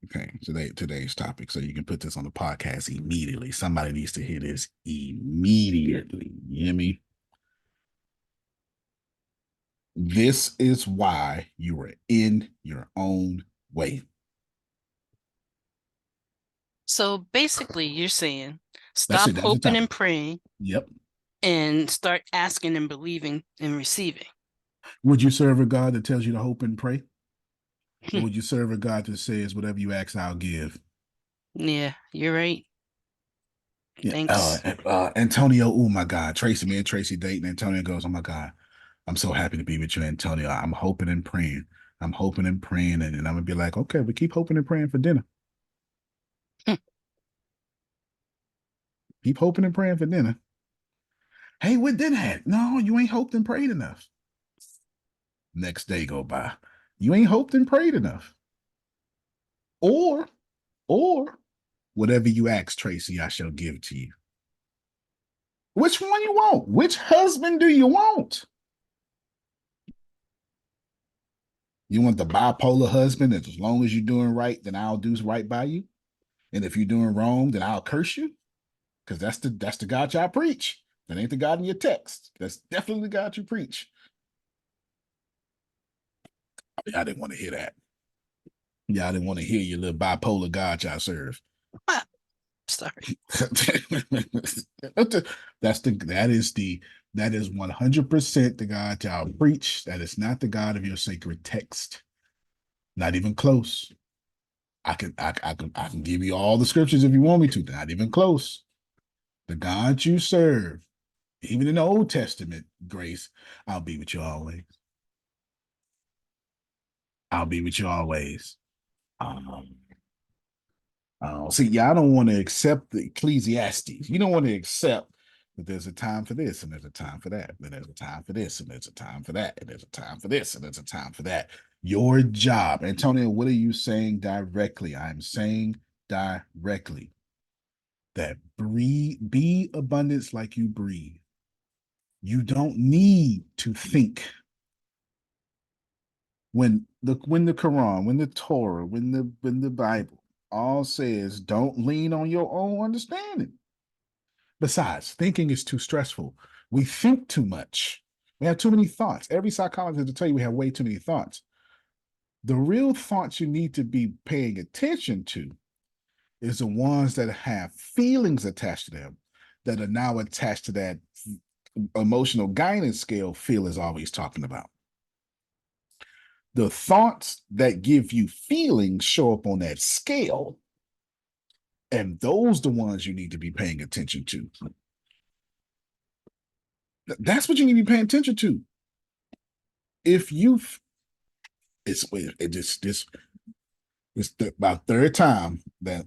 Okay, today's topic. So you can put this on the podcast immediately. Somebody needs to hear this immediately. You hear me? This is why you are in your own way. So basically, you're saying That's stop it. That's the hoping topic. and praying Yep. and start asking and believing and receiving. Would you serve a God that tells you to hope and pray? Or would you serve a God that says, whatever you ask, I'll give? Yeah, you're right. Yeah. Thanks. Antonio, oh my God. Tracy, me and Tracy dating. Antonio goes, oh my God, I'm so happy to be with you, Antonio. I'm hoping and praying. I'm hoping and praying. And I'm going to be like, okay, we keep hoping and praying for dinner. Keep hoping and praying for dinner. Hey, what dinner at? No, you ain't hoped and prayed enough. Next day go by. You ain't hoped and prayed enough. Or whatever you ask, Tracy, I shall give to you. Which one you want? Which husband do you want? You want the bipolar husband that as long as you're doing right, then I'll do right by you. And if you're doing wrong, then I'll curse you. Because that's the God y'all preach. That ain't the God in your text. That's definitely the God you preach. I didn't want to hear that. Yeah, I didn't want to hear your little bipolar God y'all serve. Sorry. That is 100% the God y'all preach. That is not the God of your sacred text. Not even close. I can give you all the scriptures if you want me to. Not even close. The God you serve, even in the Old Testament, Grace, I'll be with you always. I'll be with you always. See, y'all don't want to accept the Ecclesiastes. You don't want to accept that there's a time for this and there's a time for that. Then there's a time for this and there's a time for that. And there's a time for this and there's a time for that. Your job, Antonio, what are you saying directly? I'm saying directly that be abundance like you breathe. You don't need to think. When the Quran, when the Torah, when the Bible all says don't lean on your own understanding. Besides, thinking is too stressful. We think too much. We have too many thoughts. Every psychologist will tell you we have way too many thoughts. The real thoughts you need to be paying attention to is the ones that have feelings attached to them that are now attached to that emotional guidance scale Phil is always talking about. The thoughts that give you feelings show up on that scale, and those the ones you need to be paying attention to. That's what you need to be paying attention to. If you, it's about third time that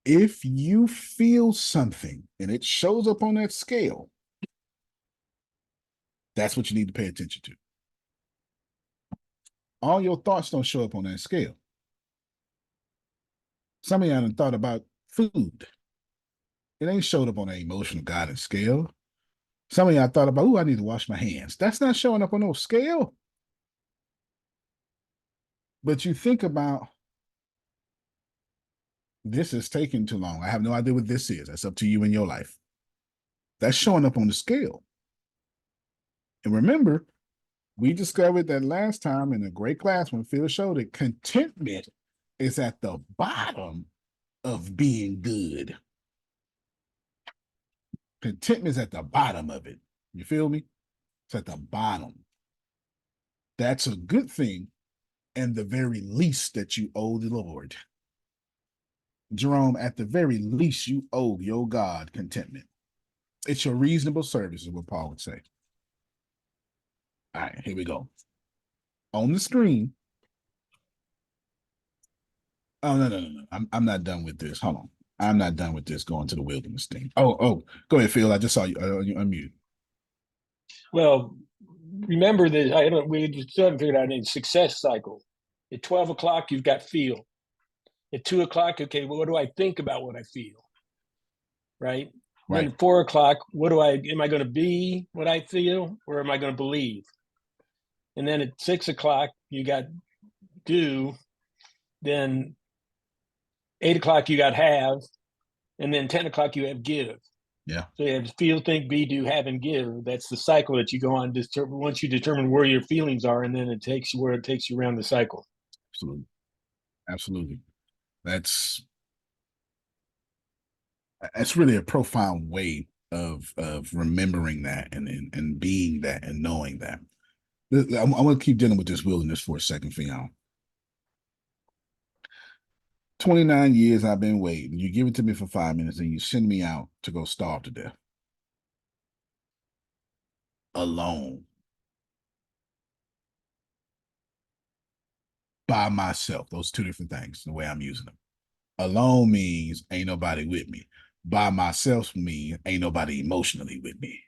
if you feel something and it shows up on that scale, that's what you need to pay attention to. All your thoughts don't show up on that scale. Some of y'all done thought about food. It ain't showed up on an emotional guidance scale. Some of y'all thought about, oh, I need to wash my hands. That's not showing up on no scale. But you think about, this is taking too long. I have no idea what this is. That's up to you in your life. That's showing up on the scale. And remember, we discovered that last time in a great class when Phil showed it, contentment is at the bottom of being good. Contentment is at the bottom of it. You feel me? It's at the bottom. That's a good thing, and the very least that you owe the Lord. Jerome, at the very least, you owe your God contentment. It's your reasonable service, is what Paul would say. All right, here we go. On the screen. Oh, no. I'm not done with this. Hold on. I'm not done with this going to the wilderness thing. Oh, go ahead, Phil. I just saw you. You unmuted. Well, remember that we still haven't figured out any success cycle. At 12 o'clock, you've got feel. At 2 o'clock, okay, well, what do I think about what I feel? Right? Right. Then at 4 o'clock, am I going to be what I feel, or am I going to believe? And then at 6 o'clock, you got do. Then 8 o'clock, you got have. And then 10 o'clock, you have give. Yeah. So you have feel, think, be, do, have, and give. That's the cycle that you go on. Once you determine where your feelings are, and then it takes you where it takes you around the cycle. Absolutely. That's really a profound way of remembering that and being that and knowing that. I'm going to keep dealing with this wilderness for a second for y'all. 29 years I've been waiting. You give it to me for 5 minutes and you send me out to go starve to death. Alone. By myself. Those two different things, the way I'm using them. Alone means ain't nobody with me. By myself means ain't nobody emotionally with me.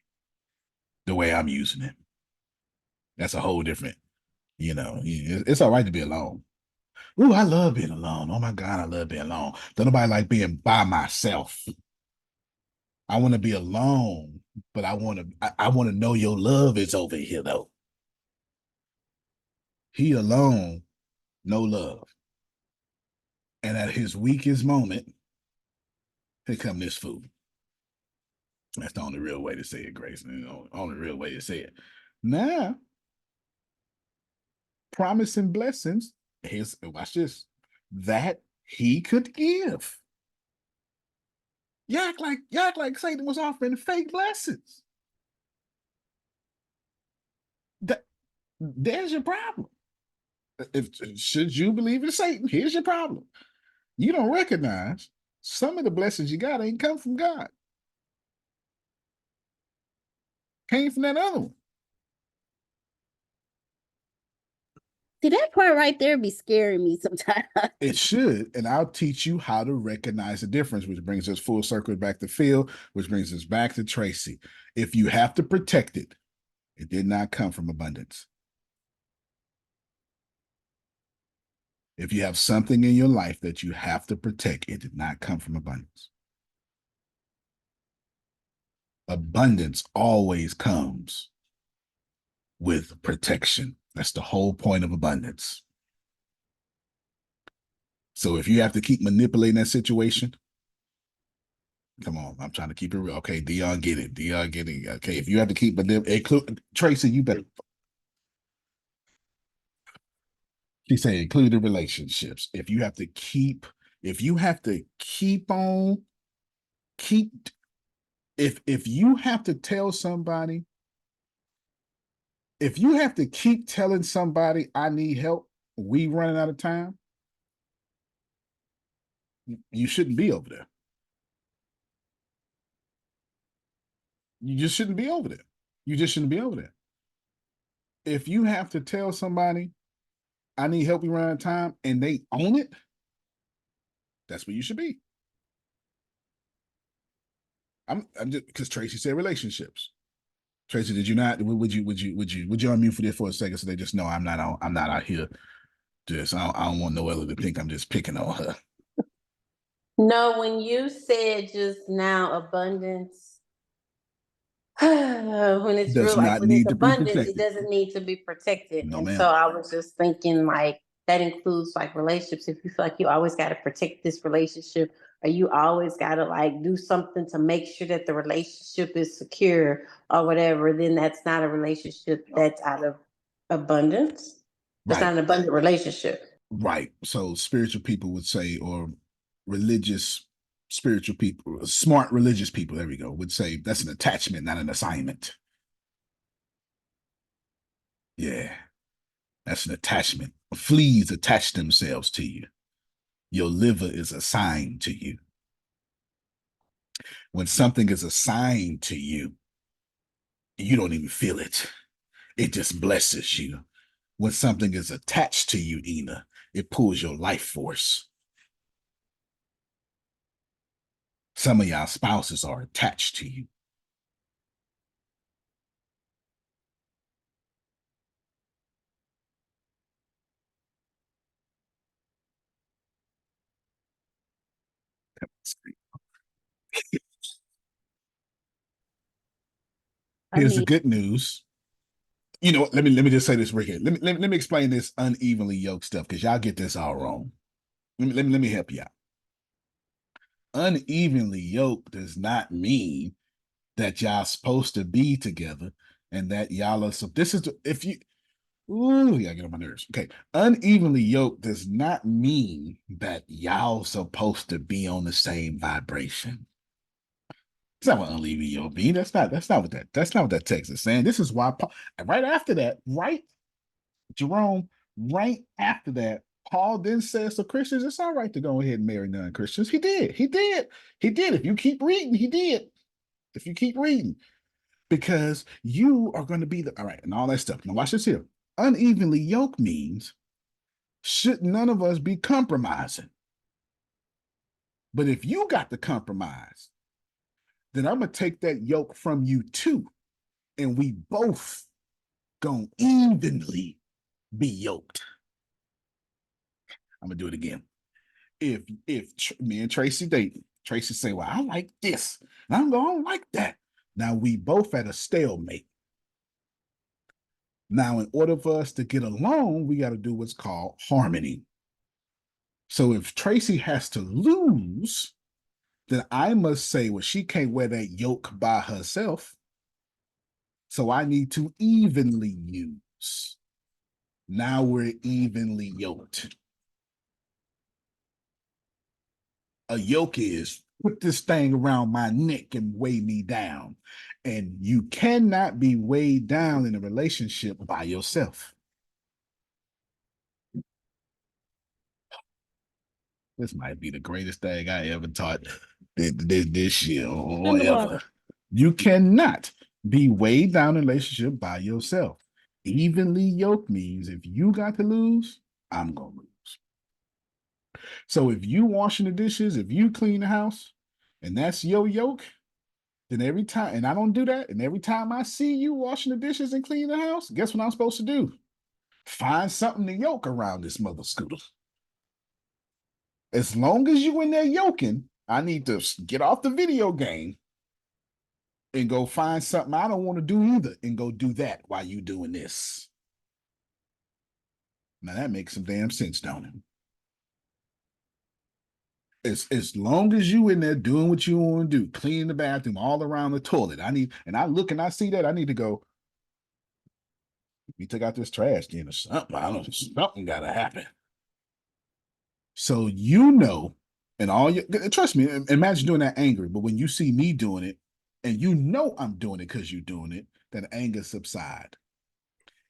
The way I'm using it. That's a whole different, it's all right to be alone. Ooh, I love being alone. Oh my God, I love being alone. Don't nobody like being by myself. I want to be alone, but I want to know your love is over here though. He alone, no love. And at his weakest moment, here come this fool. That's the only real way to say it, Grace. Only real way to say it. Now, promise and blessings. Watch this. That he could give. You act like Satan was offering fake blessings. There's your problem. Should you believe in Satan, here's your problem. You don't recognize some of the blessings you got ain't come from God. Came from that other one. See, that part right there be scaring me sometimes. It should, and I'll teach you how to recognize the difference, which brings us full circle back to Phil, which brings us back to Tracy. If you have to protect it, it did not come from abundance. If you have something in your life that you have to protect, it did not come from abundance. Abundance always comes with protection. That's the whole point of abundance. So if you have to keep manipulating that situation, come on, I'm trying to keep it real. Okay, Dion, get it. Dion, get it. Okay, if you have to keep manipulating, Tracy, you better. She said, include the relationships. If you have to keep on, if you have to tell somebody, if you have to keep telling somebody, I need help, we running out of time, you shouldn't be over there. You just shouldn't be over there. You just shouldn't be over there. If you have to tell somebody, I need help, we run out of time, and they own it, that's what you should be. I'm just because Tracy said relationships. Tracy, did you not? Would you unmute for this for a second so they just know I'm not out here. I don't want Noella to think I'm just picking on her. No, when you said just now abundance, when it's Does real, like not when it's need to be abundance, protected. it doesn't need to be protected. No, And ma'am. so I was just thinking like that includes like relationships. If you feel like you always got to protect this relationship, or you always got to like do something to make sure that the relationship is secure or whatever, then that's not a relationship that's out of abundance. It's Right. not an abundant relationship. Right. So spiritual people would say, or religious spiritual people, smart religious people, there we go, would say that's an attachment, not an assignment. Yeah. That's an attachment. Fleas attach themselves to you. Your liver is assigned to you. When something is assigned to you, you don't even feel it. It just blesses you. When something is attached to you, Ina, it pulls your life force. Some of y'all spouses are attached to you. Here's the good news. You know what? Let me just say this right here. Let me explain this unevenly yoked stuff because y'all get this all wrong. Let me help you out. Unevenly yoked does not mean that y'all supposed to be together and that y'all are. So this is if you. Ooh, yeah, get on my nerves. Okay, unevenly yoked does not mean that y'all supposed to be on the same vibration. That's not what unevenly yoked mean. That's not what that text is saying. This is why right after that, right, Jerome, right after that, Paul then says to Christians, it's all right to go ahead and marry non-Christians. He did. He did. He did. If you keep reading, he did. If you keep reading, because you are going to be the all right and all that stuff. Now watch this here. Unevenly yoked means should none of us be compromising. But if you got to compromise, then I'm gonna take that yoke from you too, and we both gonna evenly be yoked. I'm gonna do it again. If me and Tracy dating, Tracy say, "Well, I like this," and I don't like that. Now we both at a stalemate. Now, in order for us to get along, we got to do what's called harmony. So if Tracy has to lose, then I must say, well, she can't wear that yoke by herself. So I need to evenly use. Now we're evenly yoked. A yoke is put this thing around my neck and weigh me down. And you cannot be weighed down in a relationship by yourself. This might be the greatest thing I ever taught this year or ever. You cannot be weighed down in a relationship by yourself. Evenly yoked means if you got to lose, I'm going to lose. So if you washing the dishes, if you clean the house, and that's your yoke, then every time, and I don't do that, and every time I see you washing the dishes and cleaning the house, guess what I'm supposed to do? Find something to yoke around this mother scooter. As long as you in there yoking, I need to get off the video game and go find something I don't want to do either and go do that while you doing this. Now that makes some damn sense, don't it? As long as you in there doing what you want to do, cleaning the bathroom all around the toilet, I look and I see that, I need to go, we took out this trash can or something. I don't know, something gotta happen. So and all you trust me, imagine doing that angry, but when you see me doing it, and you know I'm doing it because you're doing it, then anger subside.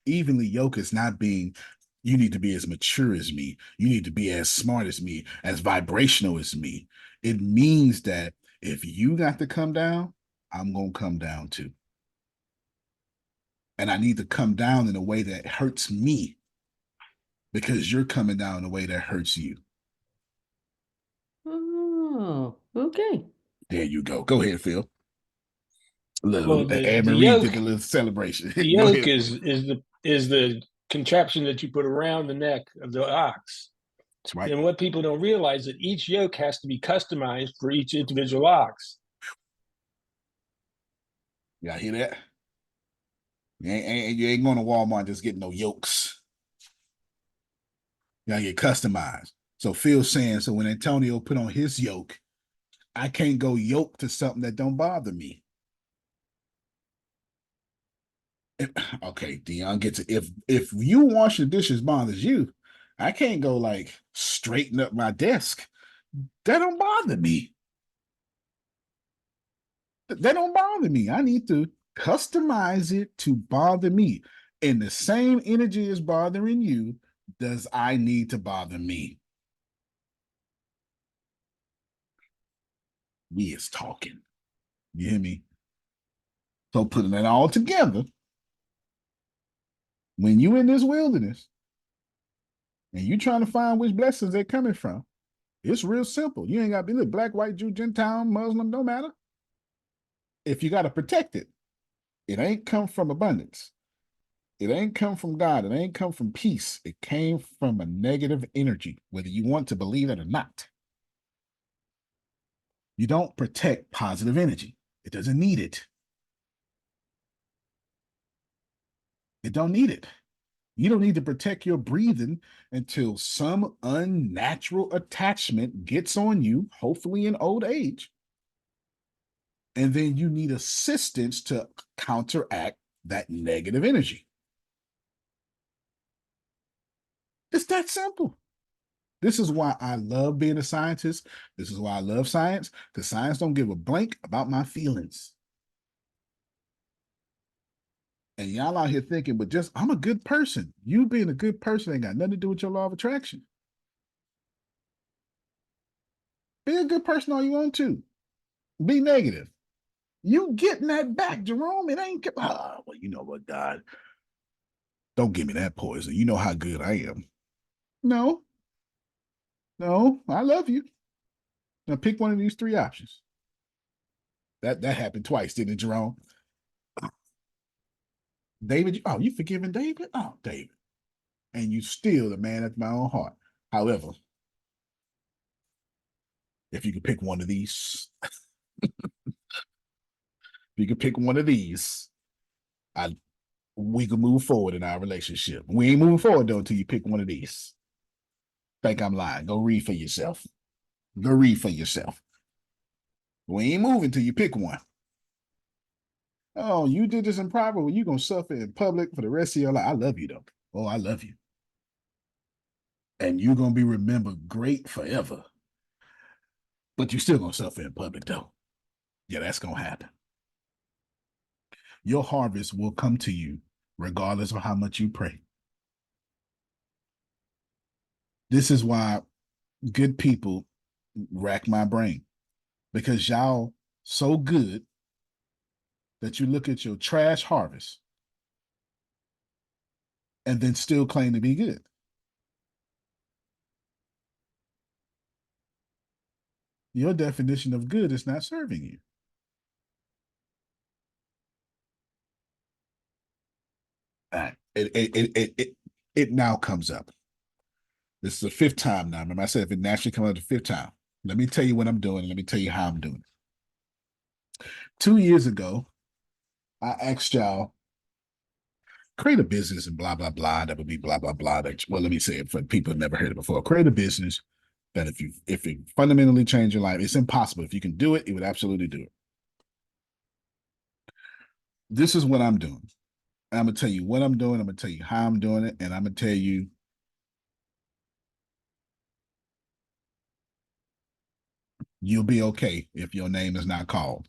Evenly yoke is not being, you need to be as mature as me. You need to be as smart as me, as vibrational as me. It means that if you got to come down, I'm going to come down too. And I need to come down in a way that hurts me because you're coming down in a way that hurts you. Oh, okay. There you go. Go ahead, Phil. Well, Anne the Marie yoke, did a little celebration. the Go yoke ahead. is the contraption that you put around the neck of the ox. That's right. And what people don't realize that each yoke has to be customized for each individual ox. Y'all hear that? You ain't going to Walmart and just getting no yokes. You gotta get customized. So Phil's saying, so when Antonio put on his yoke, I can't go yoke to something that don't bother me. Okay, Dion gets it. If you wash the dishes bothers you, I can't go like straighten up my desk. That don't bother me. That don't bother me. I need to customize it to bother me. And the same energy is bothering you, does I need to bother me? We is talking. You hear me? So putting that all together, when you in this wilderness and you trying to find which blessings they're coming from, it's real simple. You ain't got to be black, white, Jew, Gentile, Muslim, don't matter. If you got to protect it, it ain't come from abundance. It ain't come from God. It ain't come from peace. It came from a negative energy, whether you want to believe it or not. You don't protect positive energy. It doesn't need it. It don't need it. You don't need to protect your breathing until some unnatural attachment gets on you, hopefully in old age. And then you need assistance to counteract that negative energy. It's that simple. This is why I love being a scientist. This is why I love science, because science don't give a blank about my feelings. And y'all out here thinking, but just I'm a good person. You being a good person ain't got nothing to do with your law of attraction. Be a good person all you want to. Be negative. You getting that back, Jerome. It ain't, well, you know what, God? Don't give me that poison. You know how good I am. No, no, I love you. Now pick one of these three options. That happened twice, didn't it, Jerome? David, oh, you forgiving David? Oh, David. And you still the man after my own heart. However, if you could pick one of these, if you could pick one of these, we could move forward in our relationship. We ain't moving forward though until you pick one of these. Think I'm lying. Go read for yourself. Go read for yourself. We ain't moving till you pick one. Oh, you did this in private. Well, you gonna suffer in public for the rest of your life. I love you though. Oh, I love you. And you're gonna be remembered great forever. But you're still gonna suffer in public though. Yeah, that's gonna happen. Your harvest will come to you regardless of how much you pray. This is why good people rack my brain, because y'all so good that you look at your trash harvest and then still claim to be good. Your definition of good is not serving you. It now comes up. This is the fifth time now. Remember, I said if it naturally comes up the fifth time. Let me tell you what I'm doing. Let me tell you how I'm doing it. 2 years ago, I asked y'all, create a business and blah, blah, blah. That would be blah, blah, blah. Well, let me say it for people who never heard it before. Create a business that if it fundamentally change your life, it's impossible. If you can do it, it would absolutely do it. This is what I'm doing. And I'm going to tell you what I'm doing. I'm going to tell you how I'm doing it. And I'm going to tell you you'll be okay if your name is not called.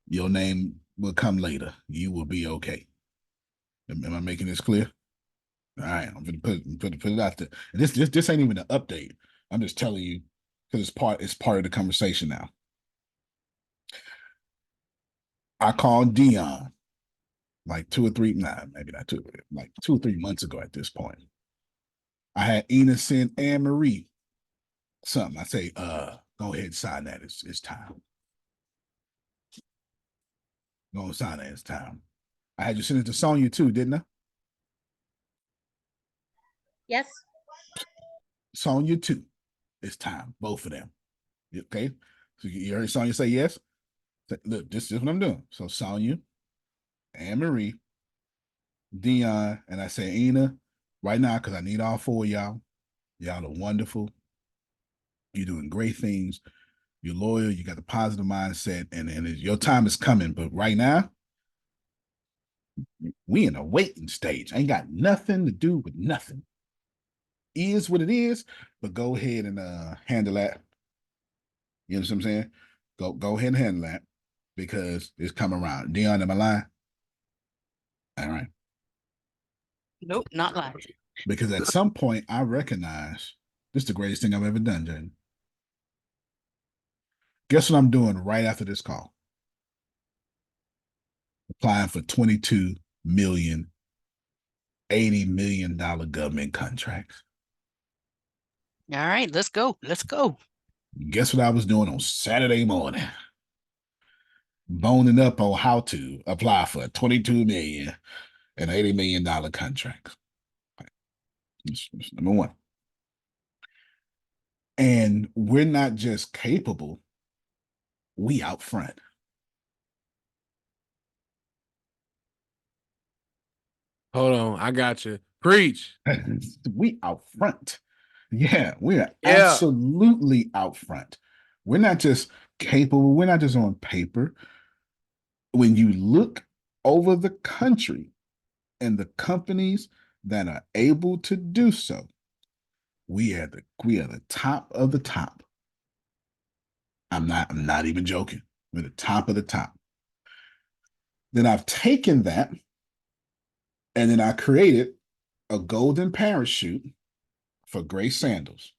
Your name will come later. You will be okay. Am I making this clear? All right, I'm gonna put it out there. And this ain't even an update. I'm just telling you because it's part of the conversation now. I called Dion like 2 or 3, maybe not 2, like 2 or 3 months ago at this point. I had Ina send Anne Marie something. I say, go ahead and sign that. It's time. Go and sign that. It's time. I had you send it to Sonya too, didn't I? Yes. Sonya too. It's time. Both of them. Okay. So you heard Sonya say yes? Look, this is what I'm doing. So Sonya, Anne Marie, Dion, and I say Ina right now because I need all 4 of y'all. Y'all are wonderful. You're doing great things. You're loyal. You got the positive mindset, and your time is coming. But right now, we in a waiting stage. Ain't got nothing to do with nothing. Is what it is. But go ahead and handle that. You know what I'm saying? Go ahead and handle that because it's coming around. Dion, am I lying? All right. Nope, not lying. Because at some point I recognize this is the greatest thing I've ever done, Jaden. Guess what I'm doing right after this call? Applying for 22 million, $80 million government contracts. All right, let's go. Let's go. Guess what I was doing on Saturday morning? Boning up on how to apply for 22 million and $80 million contracts. That's number one. And we're not just capable, we out front. Hold on, I got you. Preach. We out front. Yeah, we are Yeah. absolutely out front. We're not just capable, we're not just on paper. When you look over the country and the companies that are able to do so, we are the top of the top. I'm not even joking. We're the top of the top. Then I've taken that and then I created a golden parachute for Grace Sandals.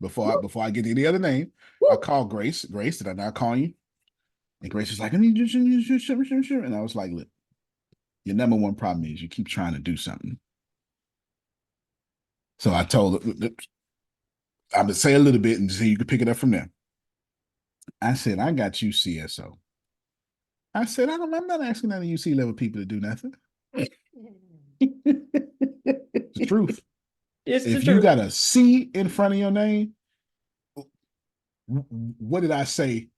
before I get any other name, I call Grace. Grace, did I not call you? And Grace was like, I need you. And I was like, look, your number one problem is you keep trying to do something. So I told her, I'm gonna say a little bit and see you can pick it up from there. I said, I got you, CSO. I said, I'm not asking none of you C-level people to do nothing. It's the truth. It's the If you truth. got a C in front of your name, what did I say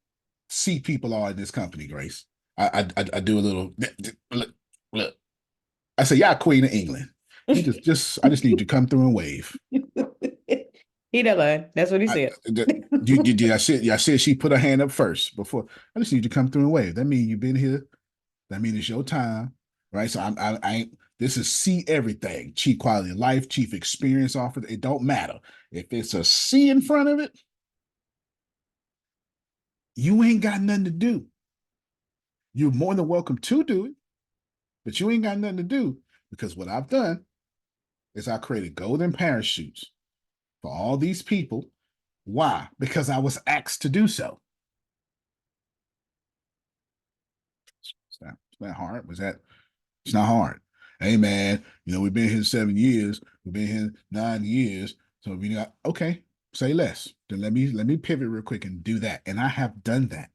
C people are in this company, Grace? I do a little look. I say, yeah, Queen of England. You I just need you to come through and wave. He not lying. That's what he said. I said she put her hand up first before. I just need you to come through and wave. That means you've been here. That means it's your time, right? So I ain't. This is C everything. Chief quality of life, chief experience offer. It don't matter if it's a C in front of it. You ain't got nothing to do. You're more than welcome to do it, but you ain't got nothing to do because what I've done is I created golden parachutes for all these people. Why? Because I was asked to do so. It's not hard. It's not hard. Hey man, we've been here 7 years. We've been here 9 years. So if you got okay, say less. Then let me pivot real quick and do that. And I have done that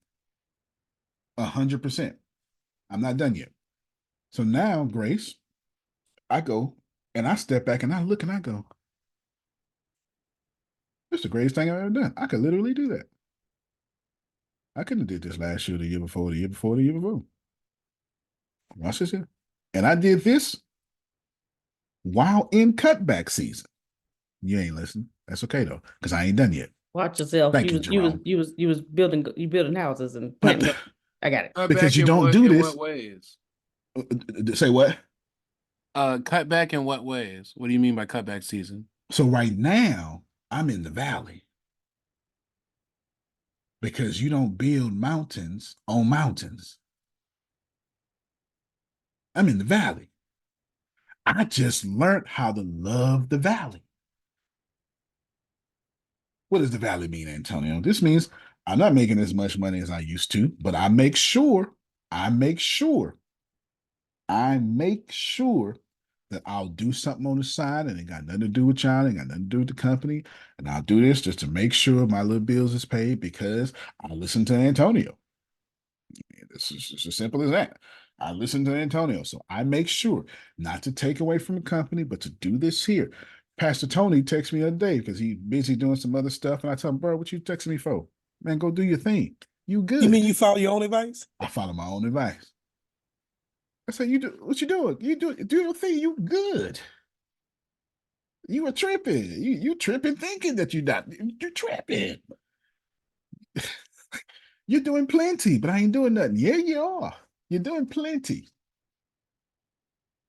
100%. I'm not done yet. So now, Grace, I go and I step back and I look and I go, "It's the greatest thing I've ever done. I could literally do that. I couldn't have did this last year, the year before, the year before, the year before. Watch this here. And I did this while in cutback season. You ain't listening. That's okay though, because I ain't done yet. Watch yourself. Thank you, Jerome. You was building houses and planting. I got it. Cut Because back you in don't what, do in this. what ways? Say what? Cut back in what ways? What do you mean by cutback season? So right now, I'm in the valley. Because you don't build mountains on mountains. I'm in the valley. I just learned how to love the valley. What does the valley mean, Antonio? This means I'm not making as much money as I used to, but I make sure that I'll do something on the side and it got nothing to do with y'all, it got nothing to do with the company. And I'll do this just to make sure my little bills is paid because I listen to Antonio. It's just as simple as that. I listen to Antonio. So I make sure not to take away from the company, but to do this here. Pastor Tony texted me the other day because he's busy doing some other stuff. And I tell him, bro, what you texting me for? Man, go do your thing. You good. You mean you follow your own advice? I follow my own advice. I said, what you doing? You do your thing. You good. You are tripping. You tripping thinking that you're tripping. You're doing plenty, but I ain't doing nothing. Yeah, you are. You're doing plenty.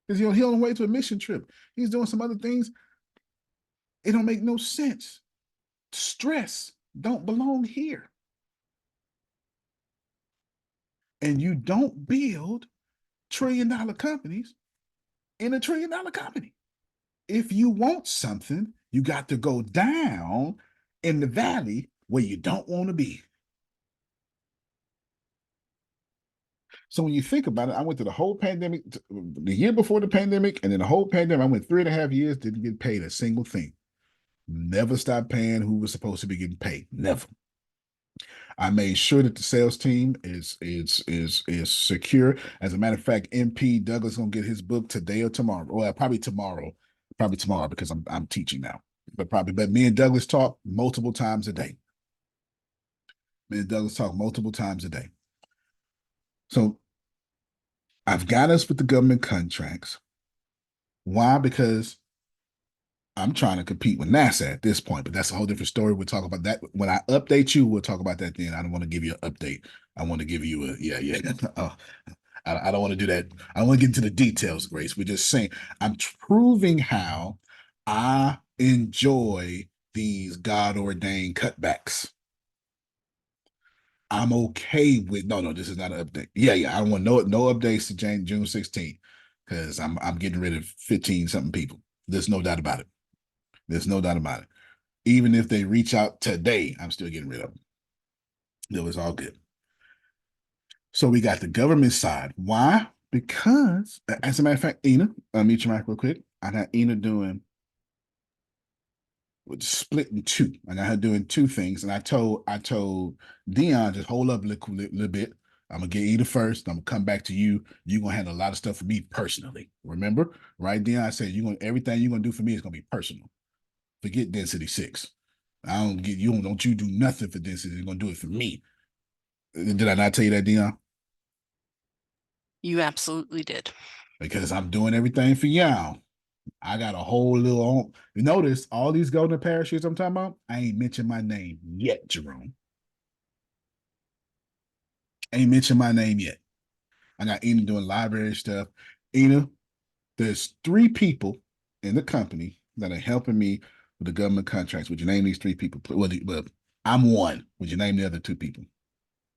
Because he on the way to a mission trip. He's doing some other things. It don't make no sense. Stress don't belong here. And you don't build trillion-dollar companies in a trillion-dollar company. If you want something, you got to go down in the valley where you don't want to be. So when you think about it, I went through the whole pandemic, the year before the pandemic, and then the whole pandemic, I went 3.5 years, didn't get paid a single thing. Never stopped paying who was supposed to be getting paid. Never. I made sure that the sales team is secure. As a matter of fact, MP Douglas gonna get his book today or tomorrow. Well, probably tomorrow. Probably tomorrow because I'm teaching now. But me and Douglas talk multiple times a day. Me and Douglas talk multiple times a day. So I've got us with the government contracts. Why? Because I'm trying to compete with NASA at this point, but that's a whole different story. We'll talk about that when I update you. We'll talk about that then. I don't want to give you an update. I want to give you a yeah. I don't want to do that. I don't want to get into the details, Grace. We're just saying I'm proving how I enjoy these God ordained cutbacks. I'm okay with no. This is not an update. Yeah. I don't want no updates to June 16th because I'm getting rid of 15 something people. There's no doubt about it. There's no doubt about it. Even if they reach out today, I'm still getting rid of them. It was all good. So we got the government side. Why? Because, as a matter of fact, Ina, mute your mic real quick. I got Ina doing split in two. I got her doing two things, and I told Dion just hold up a little bit. I'm gonna get Ina first. I'm gonna come back to you. You're gonna handle a lot of stuff for me personally. Remember, right, Dion? I said you gonna everything you're gonna do for me is gonna be personal. Forget density 6. I don't get you. Don't you do nothing for density? You're gonna do it for me. Did I not tell you that, Dion? You absolutely did. Because I'm doing everything for y'all. I got a whole little. You notice all these golden parachutes I'm talking about? I ain't mentioned my name yet, Jerome. Ain't mentioned my name yet. I got Ina doing library stuff. Ina, there's 3 people in the company that are helping me with the government contracts. Would you name these 3 people? Well, I'm one. Would you name the other 2 people?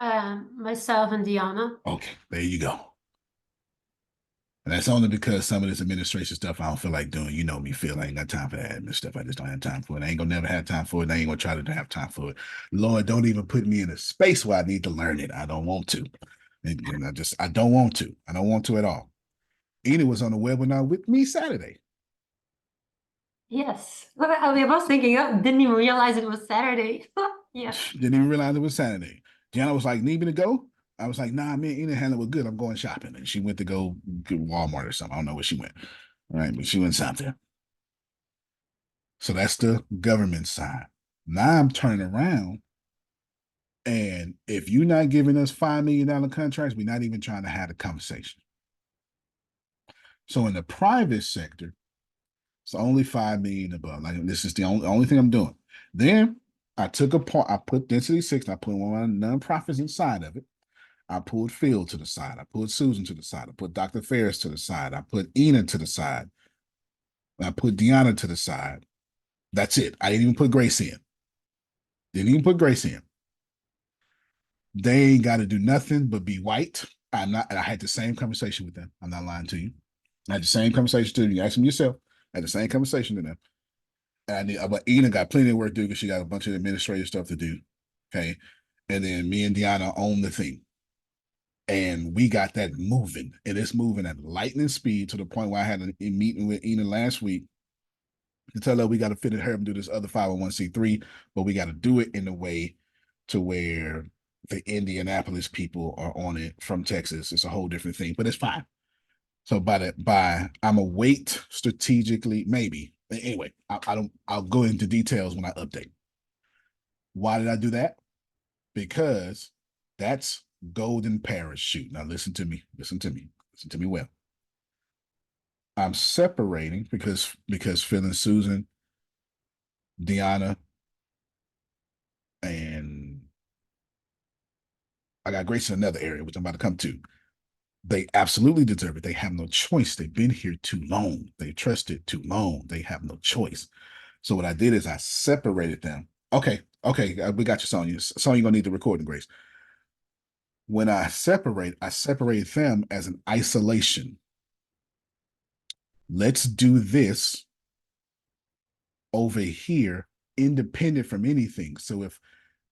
Myself and Diana. Okay, there you go. And that's only because some of this administration stuff I don't feel like doing. You know me, Phil. I ain't got time for that admin stuff. I just don't have time for it. I ain't gonna never have time for it. I ain't gonna try to have time for it. Lord, don't even put me in a space where I need to learn it. I don't want to. And I don't want to. I don't want to at all. Ina was on the webinar with me Saturday. Yes. I was thinking, didn't even realize it was Saturday. Yeah. Didn't even realize it was Saturday. Gianna was like, need me to go? I was like, nah, me and Ina handle it good. I'm going shopping. And she went to go to Walmart or something. I don't know where she went. All right, but she went something. So that's the government side. Now I'm turning around. And if you're not giving us $5 million contracts, we're not even trying to have a conversation. So in the private sector, it's only $5 million above. Like this is the only thing I'm doing. Then I took apart, I put density 6, and I put one of my nonprofits inside of it. I pulled Phil to the side. I pulled Susan to the side. I put Dr. Ferris to the side. I put Ina to the side. I put Deanna to the side. That's it. I didn't even put Grace in. Didn't even put Grace in. They ain't got to do nothing but be white. I'm not. I had the same conversation with them. I'm not lying to you. I had the same conversation to them. You ask them yourself. I had the same conversation to them. But Ina got plenty of work to do because she got a bunch of administrative stuff to do. Okay. And then me and Deanna own the thing. And we got that moving. And it's moving at lightning speed to the point where I had a meeting with Ina last week to tell her we got to fit in her and do this other 501c3, but we got to do it in a way to where the Indianapolis people are on it from Texas. It's a whole different thing, but it's fine. So I'm a wait strategically, maybe. Anyway, I'll go into details when I update. Why did I do that? Because that's golden parachute. Now listen to me well. I'm separating because Phil and Susan, Deanna, and I got Grace in another area, which I'm about to come to. They absolutely deserve it. They have no choice. They've been here too long. They trusted too long. They have no choice. So what I did is I separated them. Okay, we got you, Sonya. Sonya, gonna need the recording, Grace. When I separate them as an isolation. Let's do this over here, independent from anything. So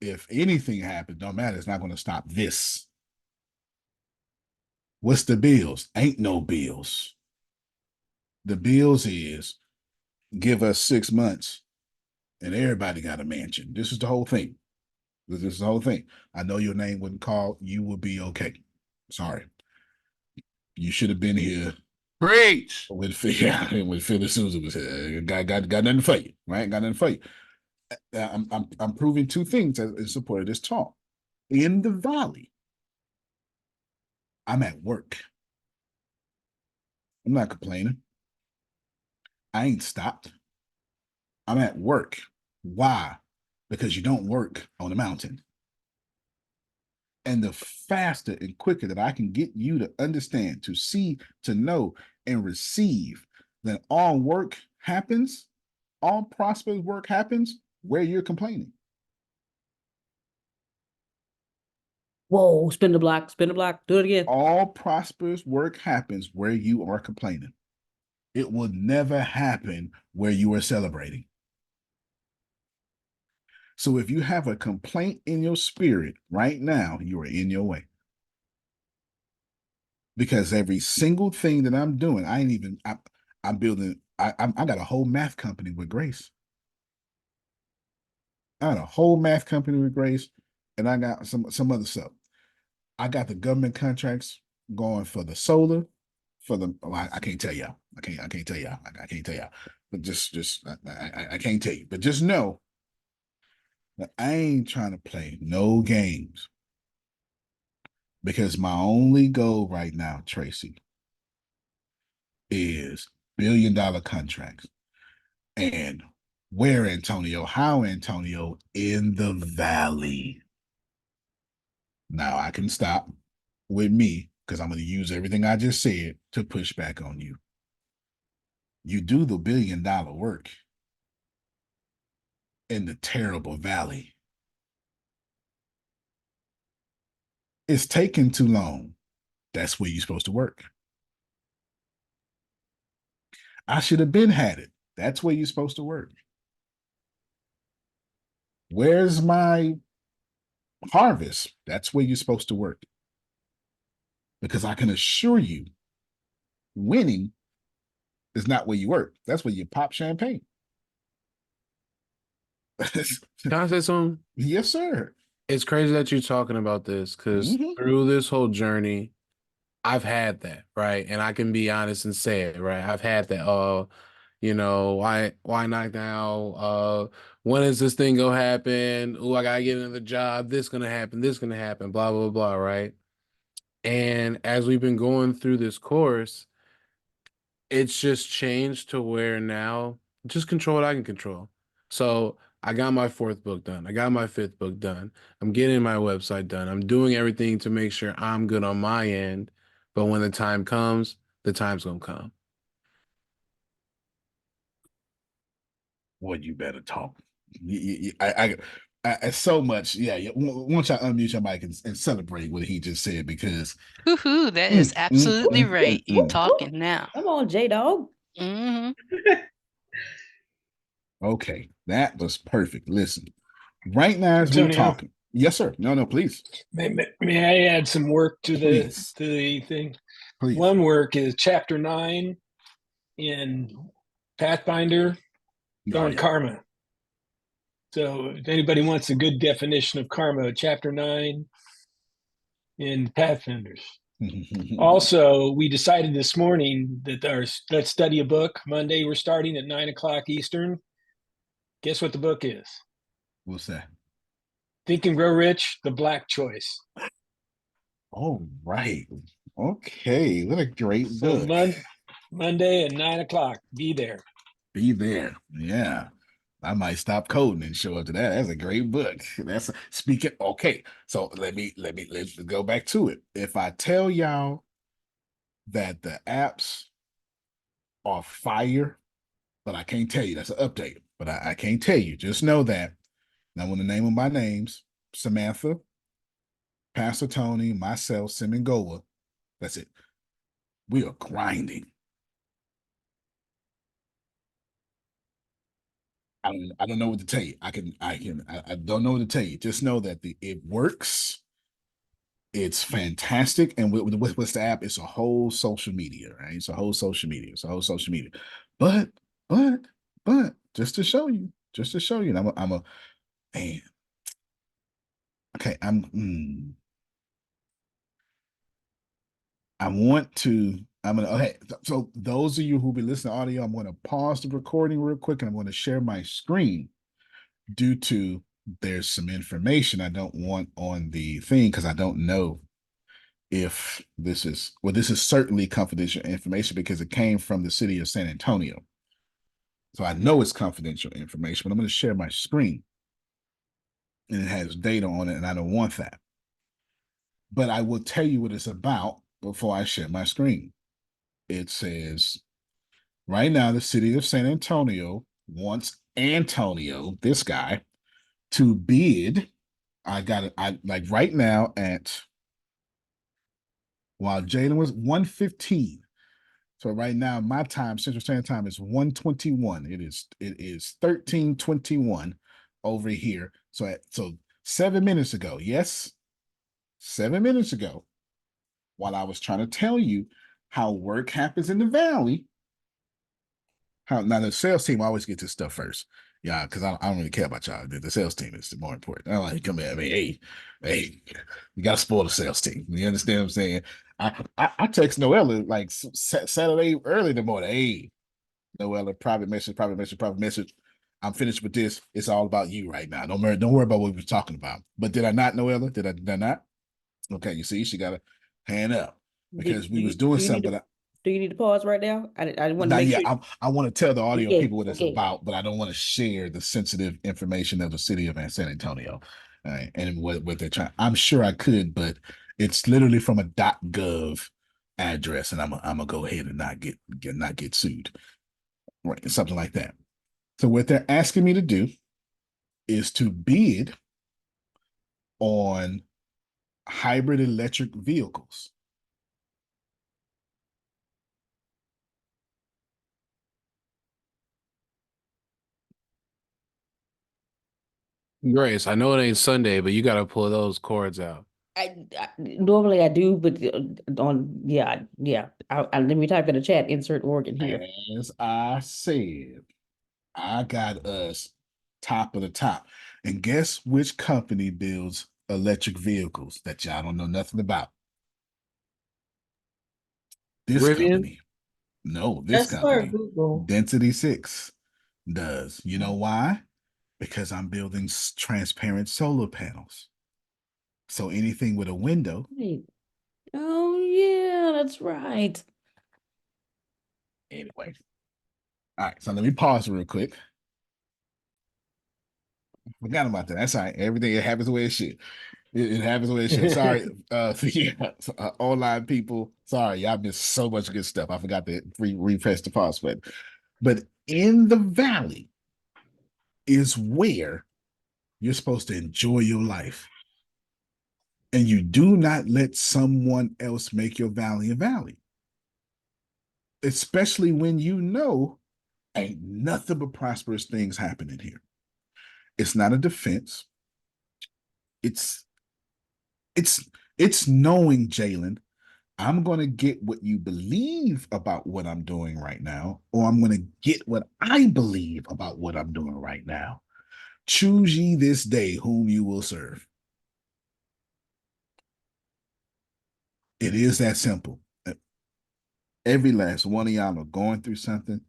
if anything happens, don't matter. It's not going to stop this. What's the bills? Ain't no bills. The bills is give us 6 months and everybody got a mansion. This is the whole thing. This is the whole thing. I know your name wasn't called. You will be okay. Sorry. You should have been here. Preach. With Phil and Susan was here. Got nothing for you, right? Got nothing for you. I'm proving 2 things in support of this talk. In the valley, I'm at work. I'm not complaining. I ain't stopped. I'm at work. Why? Because you don't work on the mountain. And the faster and quicker that I can get you to understand, to see, to know, and receive that all work happens, all prosperous work happens where you're complaining. Whoa, spin the block, do it again. All prosperous work happens where you are complaining. It will never happen where you are celebrating. So if you have a complaint in your spirit right now, you are in your way. Because every single thing that I'm doing, I'm building, I got a whole math company with Grace. I got a whole math company with Grace, and I got some other stuff. I got the government contracts going for the solar, for the I can't tell y'all. I can't tell y'all. I can't tell y'all. But I can't tell you. But just know that I ain't trying to play no games. Because my only goal right now, Tracy, is $1 billion contracts. And where, Antonio? How, Antonio? In the valley. Now I can stop with me because I'm going to use everything I just said to push back on you. You do the $1 billion work in the terrible valley. It's taking too long. That's where you're supposed to work. I should have been had it. That's where you're supposed to work. Where's my harvest? That's where you're supposed to work. Because I can assure you, winning is not where you work. That's where you pop champagne. Can I say something? Yes, sir. It's crazy that you're talking about this because through this whole journey, I've had that, right? And I can be honest and say it, right? I've had that. Why not now? When is this thing gonna happen? Oh, I gotta get another job. This gonna happen. This gonna happen. Blah blah blah. Right? And as we've been going through this course, it's just changed to where now just control what I can control. So I got my 4th book done. I got my 5th book done. I'm getting my website done. I'm doing everything to make sure I'm good on my end. But when the time comes, the time's gonna come. Well, you better talk. I so much. Yeah. Once I unmute your mic and celebrate what he just said, because Woohoo, that is absolutely right. You're talking now. Come on, J-Dog. Okay, that was perfect. Listen, right now as we're Antonio, talking, yes, sir. No, please. may I add some work to Please. the thing? Please. One work is chapter 9 in Pathfinder on karma. So if anybody wants a good definition of karma, chapter 9 in Pathfinders. Also, we decided this morning that let's study a book. Monday, we're starting at 9 o'clock Eastern. Guess what the book is? What's that? Think and Grow Rich, The Black Choice. All right. Okay. What a great book. Monday at 9 o'clock. Be there. Be there. Yeah. I might stop coding and show up to that. That's a great book. That's speaking. Okay. So let's go back to it. If I tell y'all that the apps are fire, but I can't tell you, that's an update. But I can't tell you. Just know that. Now, when the name of my names, Samantha, Pastor Tony, myself, Semengola, that's it. We are grinding. I don't know what to tell you. I don't know what to tell you. Just know that it works. It's fantastic. And what's the app? It's a whole social media, right? It's a whole social media. It's a whole social media. But just to show you, and I'm a man. Okay, okay. So those of you who be listening to audio, I'm gonna pause the recording real quick and I'm gonna share my screen due to there's some information I don't want on the thing because I don't know if this is certainly confidential information because it came from the city of San Antonio. So I know it's confidential information, but I'm going to share my screen and it has data on it and I don't want that. But I will tell you what it's about before I share my screen. It says, right now, the city of San Antonio wants Antonio, this guy, to bid. I like right now while Jalen was 115. So right now, my time, Central Standard Time, is 1:21. It is 13:21 over here. So 7 minutes ago, yes, 7 minutes ago, while I was trying to tell you how work happens in the valley, how now the sales team always gets this stuff first. Yeah, because I don't really care about y'all. The sales team is more important. I like come in. I mean, hey, you gotta spoil the sales team. You understand what I'm saying? I text Noella like Saturday early in the morning. Hey, Noella, private message, private message, private message. I'm finished with this. It's all about you right now. Don't worry about what we were talking about. But did I not, Noella? Did I not? Okay, you see, she got a hand up because we was doing something, but do you need to pause right now? I want to not make yet. sure. I want to tell the audio Okay, people what it's okay. about, but I don't want to share the sensitive information of the city of San Antonio, and what they're trying. I'm sure I could, but it's literally from a .gov address, and I'm gonna go ahead and not get sued, right? Something like that. So what they're asking me to do is to bid on hybrid electric vehicles. Grace, I know it ain't Sunday, but you got to pull those cords out. Normally I do, but yeah. Let me type in the chat. Insert organ here. As I said, I got us top of the top. And guess which company builds electric vehicles that y'all don't know nothing about? This Rivian? company. No, this That's for company. Google. Density 6 does. You know why? Because I'm building transparent solar panels. So anything with a window. Wait. Oh yeah, that's right. Anyway. All right, so let me pause real quick. Forgot about that. That's all right. Everything it happens the way it should. It happens the way it should. Sorry, online people. Sorry, y'all missed so much good stuff. I forgot to refresh the pause button. But in the valley is where you're supposed to enjoy your life. And you do not let someone else make your valley a valley. Especially when you know ain't nothing but prosperous things happening here. It's not a defense. It's it's knowing, Jalen, I'm going to get what you believe about what I'm doing right now, or I'm going to get what I believe about what I'm doing right now. Choose ye this day whom you will serve. It is that simple. Every last one of y'all are going through something.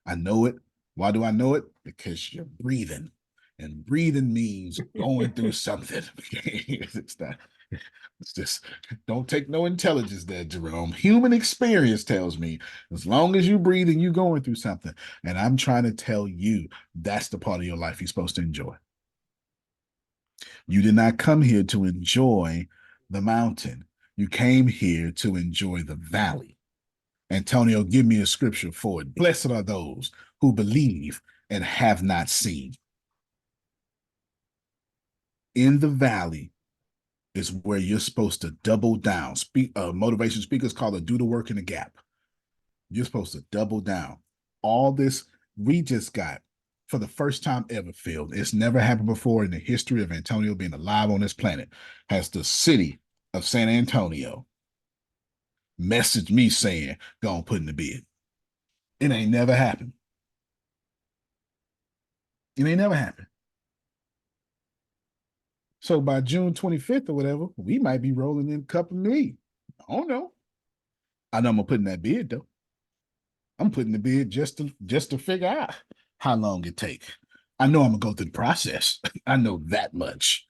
I know it. Why do I know it? Because you're breathing. And breathing means going through something. it's not, it's just don't take no intelligence there, Jerome. Human experience tells me as long as you breathe and you going through something. And I'm trying to tell you that's the part of your life you're supposed to enjoy. You did not come here to enjoy the mountain. You came here to enjoy the valley. Antonio, give me a scripture for it. Blessed are those who believe and have not seen. In the valley is where you're supposed to double down. Motivation speakers call it do the work in the gap. You're supposed to double down. All this we just got for the first time ever, Phil. It's never happened before in the history of Antonio being alive on this planet. Has the city of San Antonio messaged me saying, go on, put in the bid. It ain't never happened. It ain't never happened. So by June 25th or whatever, we might be rolling in a couple million. I don't know. I know I'm gonna put in that bid though. I'm putting the bid just to figure out how long it take. I know I'm gonna go through the process. I know that much.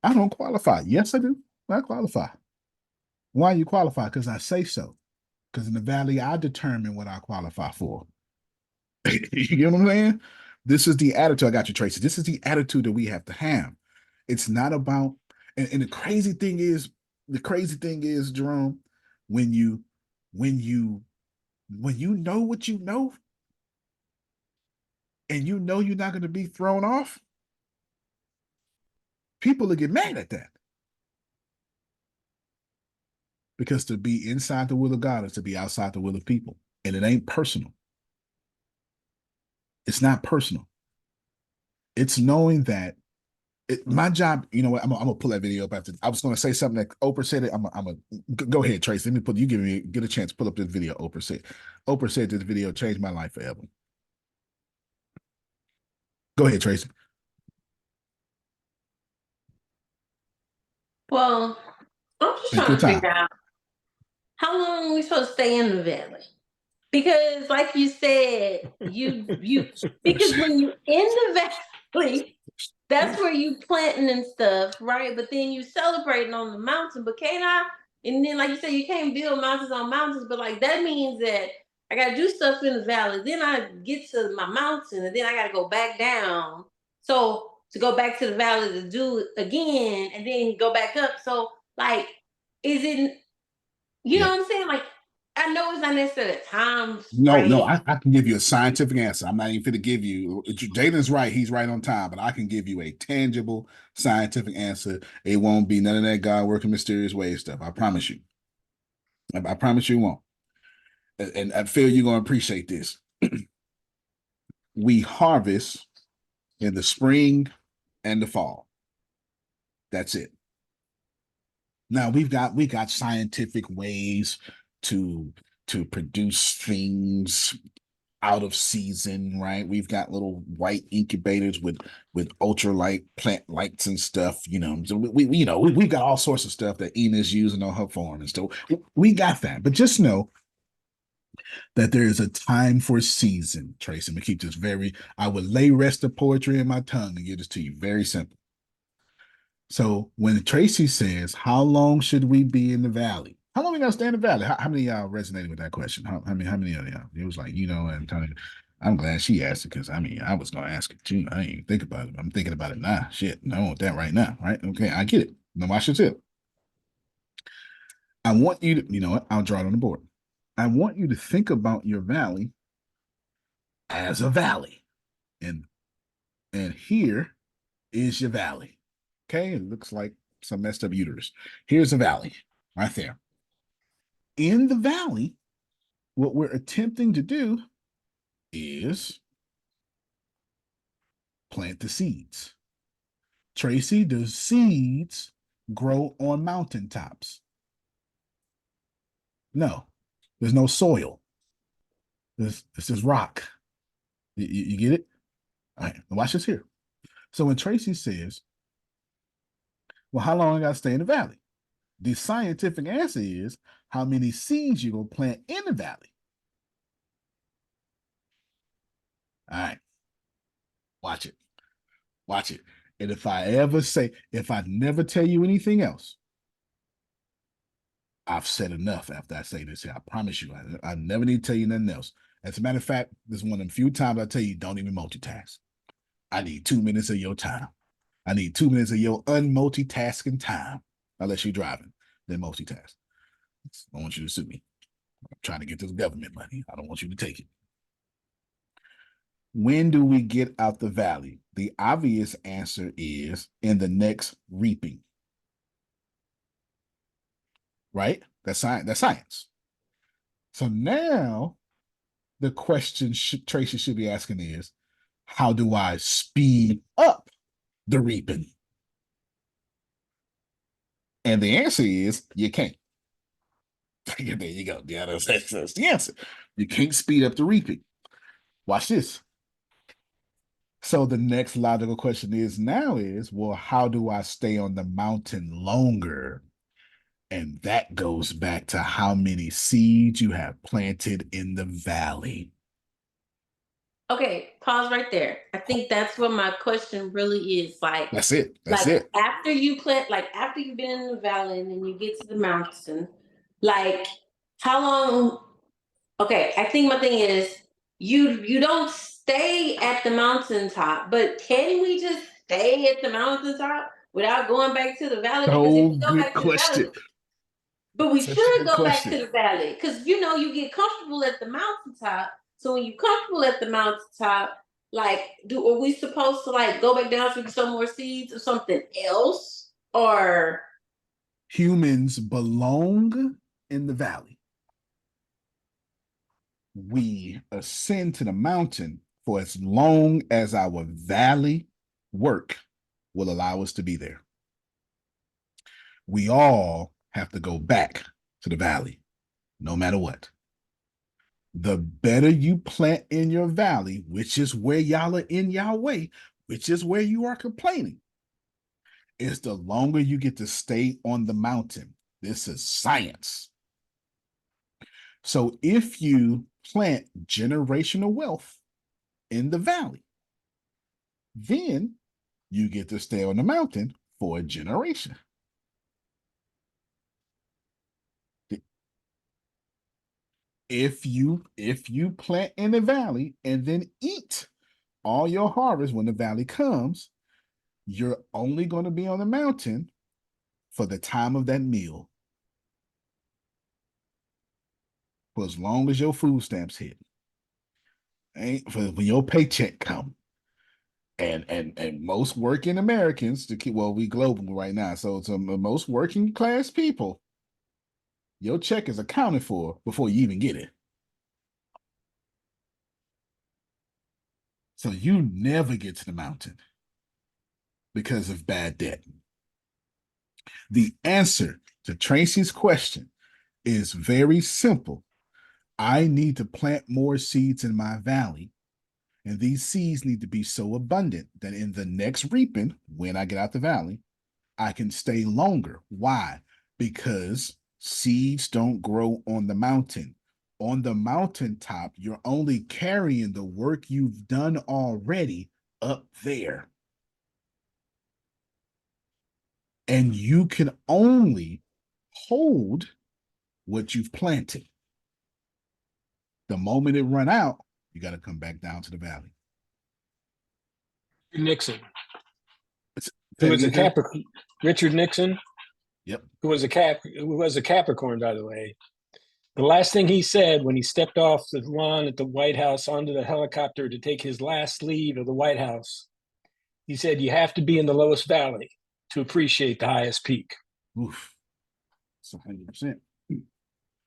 I don't qualify. Yes, I do. I qualify. Why you qualify? Because I say so. Because in the valley, I determine what I qualify for. You get what I'm saying? This is the attitude. I got you, Tracy. This is the attitude that we have to have. It's not about, and the crazy thing is, Jerome, when you when you when you know what you know, and you know you're not going to be thrown off, people will get mad at that. Because to be inside the will of God is to be outside the will of people. And it ain't personal. It's not personal. It's knowing that my job, you know what? I'm gonna pull that video up after. I was gonna say something that Oprah said it. I'm gonna go ahead, Trace. Let me put you get a chance to pull up this video. Oprah said. Oprah said this video changed my life forever. Go ahead, Tracy. Well, I'm just Take trying your to figure time. out how long are we supposed to stay in the valley? Because, like you said, because when you're in the valley, that's where you planting and stuff, right? But then you celebrating on the mountain. But can't I? And then, like you said, you can't build mountains on mountains. But like that means that I gotta do stuff in the valley. Then I get to my mountain, and then I gotta go back down. So to go back to the valley to do it again, and then go back up. So like, is it? You know Yeah. what I'm saying? Like, I know it's not necessarily a time No, frame. I can give you a scientific answer. I'm not even going to give you. Jaden's right. He's right on time, but I can give you a tangible scientific answer. It won't be none of that God working mysterious ways stuff. I promise you. I promise you won't. And I feel you're going to appreciate this. We harvest in the spring and the fall. That's it. Now we got scientific ways to produce things out of season, right? We've got little white incubators with ultralight plant lights and stuff, you know. So we've got all sorts of stuff that Ina's using on her farm and stuff. We got that, but just know that there is a time for season, Tracy. I'm gonna keep this very. I would lay rest of poetry in my tongue and give this to you. Very simple. So when Tracy says, "How long should we be in the valley?" How long we gotta stay in the valley? How many of y'all resonated with that question? How many of y'all? It was like, and Tony. I'm glad she asked it because I was gonna ask it too. I didn't even think about it. I'm thinking about it now. Shit, no, I want that right now. Right? Okay, I get it. Now watch this tip. I want you to, you know what? I'll draw it on the board. I want you to think about your valley as a valley. And here is your valley. Okay, it looks like some messed up uterus. Here's a valley right there. In the valley, what we're attempting to do is plant the seeds. Tracy, does seeds grow on mountaintops? No, there's no soil. This is rock. You get it? All right, watch this here. So when Tracy says, well, how long I got to stay in the valley? The scientific answer is how many seeds you gonna plant in the valley. All right, watch it. Watch it. And if I never tell you anything else, I've said enough after I say this here. I promise you, I never need to tell you nothing else. As a matter of fact, this is one of the few times I tell you, don't even multitask. I need 2 minutes of your time. I need 2 minutes of your unmultitasking time, unless you're driving, then multitask. I want you to sue me. I'm trying to get this government money. I don't want you to take it. When do we get out the valley? The obvious answer is in the next reaping. Right? That's science. That's science. So now the question Tracy should be asking is, how do I speed up the reaping? And the answer is you can't. There you go. Yeah, that's the answer. You can't speed up the reaping. Watch this. So the next logical question is, well, how do I stay on the mountain longer? And that goes back to how many seeds you have planted in the valley. Okay, pause right there. I think that's what my question really is. That's it. That's it. After you plant, like after you've been in the valley and then you get to the mountain, like how long? Okay, I think my thing is you don't stay at the mountaintop, but can we just stay at the mountaintop without going back to the valley? Because if So we go good back to the valley, question. but we Such a should good go back to question. the valley because you get comfortable at the mountaintop. So when you comfortable at the mountaintop, like, are we supposed to like go back down to some more seeds or something else? Or Humans belong in the valley. We ascend to the mountain for as long as our valley work will allow us to be there. We all have to go back to the valley, no matter what. The better you plant in your valley, which is where y'all are in y'all way, which is where you are complaining, is the longer you get to stay on the mountain. This is science. So if you plant generational wealth in the valley, then you get to stay on the mountain for a generation. If you plant in the valley and then eat all your harvest when the valley comes, you're only going to be on the mountain for the time of that meal. For as long as your food stamps hit. Ain't for when your paycheck come. And most working Americans, to keep, well, we global right now, so it's most working class people, your check is accounted for before you even get it. So you never get to the mountain because of bad debt. The answer to Tracy's question is very simple. I need to plant more seeds in my valley, and these seeds need to be so abundant that in the next reaping, when I get out the valley, I can stay longer. Why? Because seeds don't grow on the mountain. On the mountaintop, you're only carrying the work you've done already up there. And you can only hold what you've planted. The moment it run out, you got to come back down to the valley. Nixon, who was a Capricorn, Richard Nixon. Yep. Who was a Capricorn, by the way. The last thing he said when he stepped off the lawn at the White House onto the helicopter to take his last leave of the White House, he said, "You have to be in the lowest valley to appreciate the highest peak." Oof. It's 100%.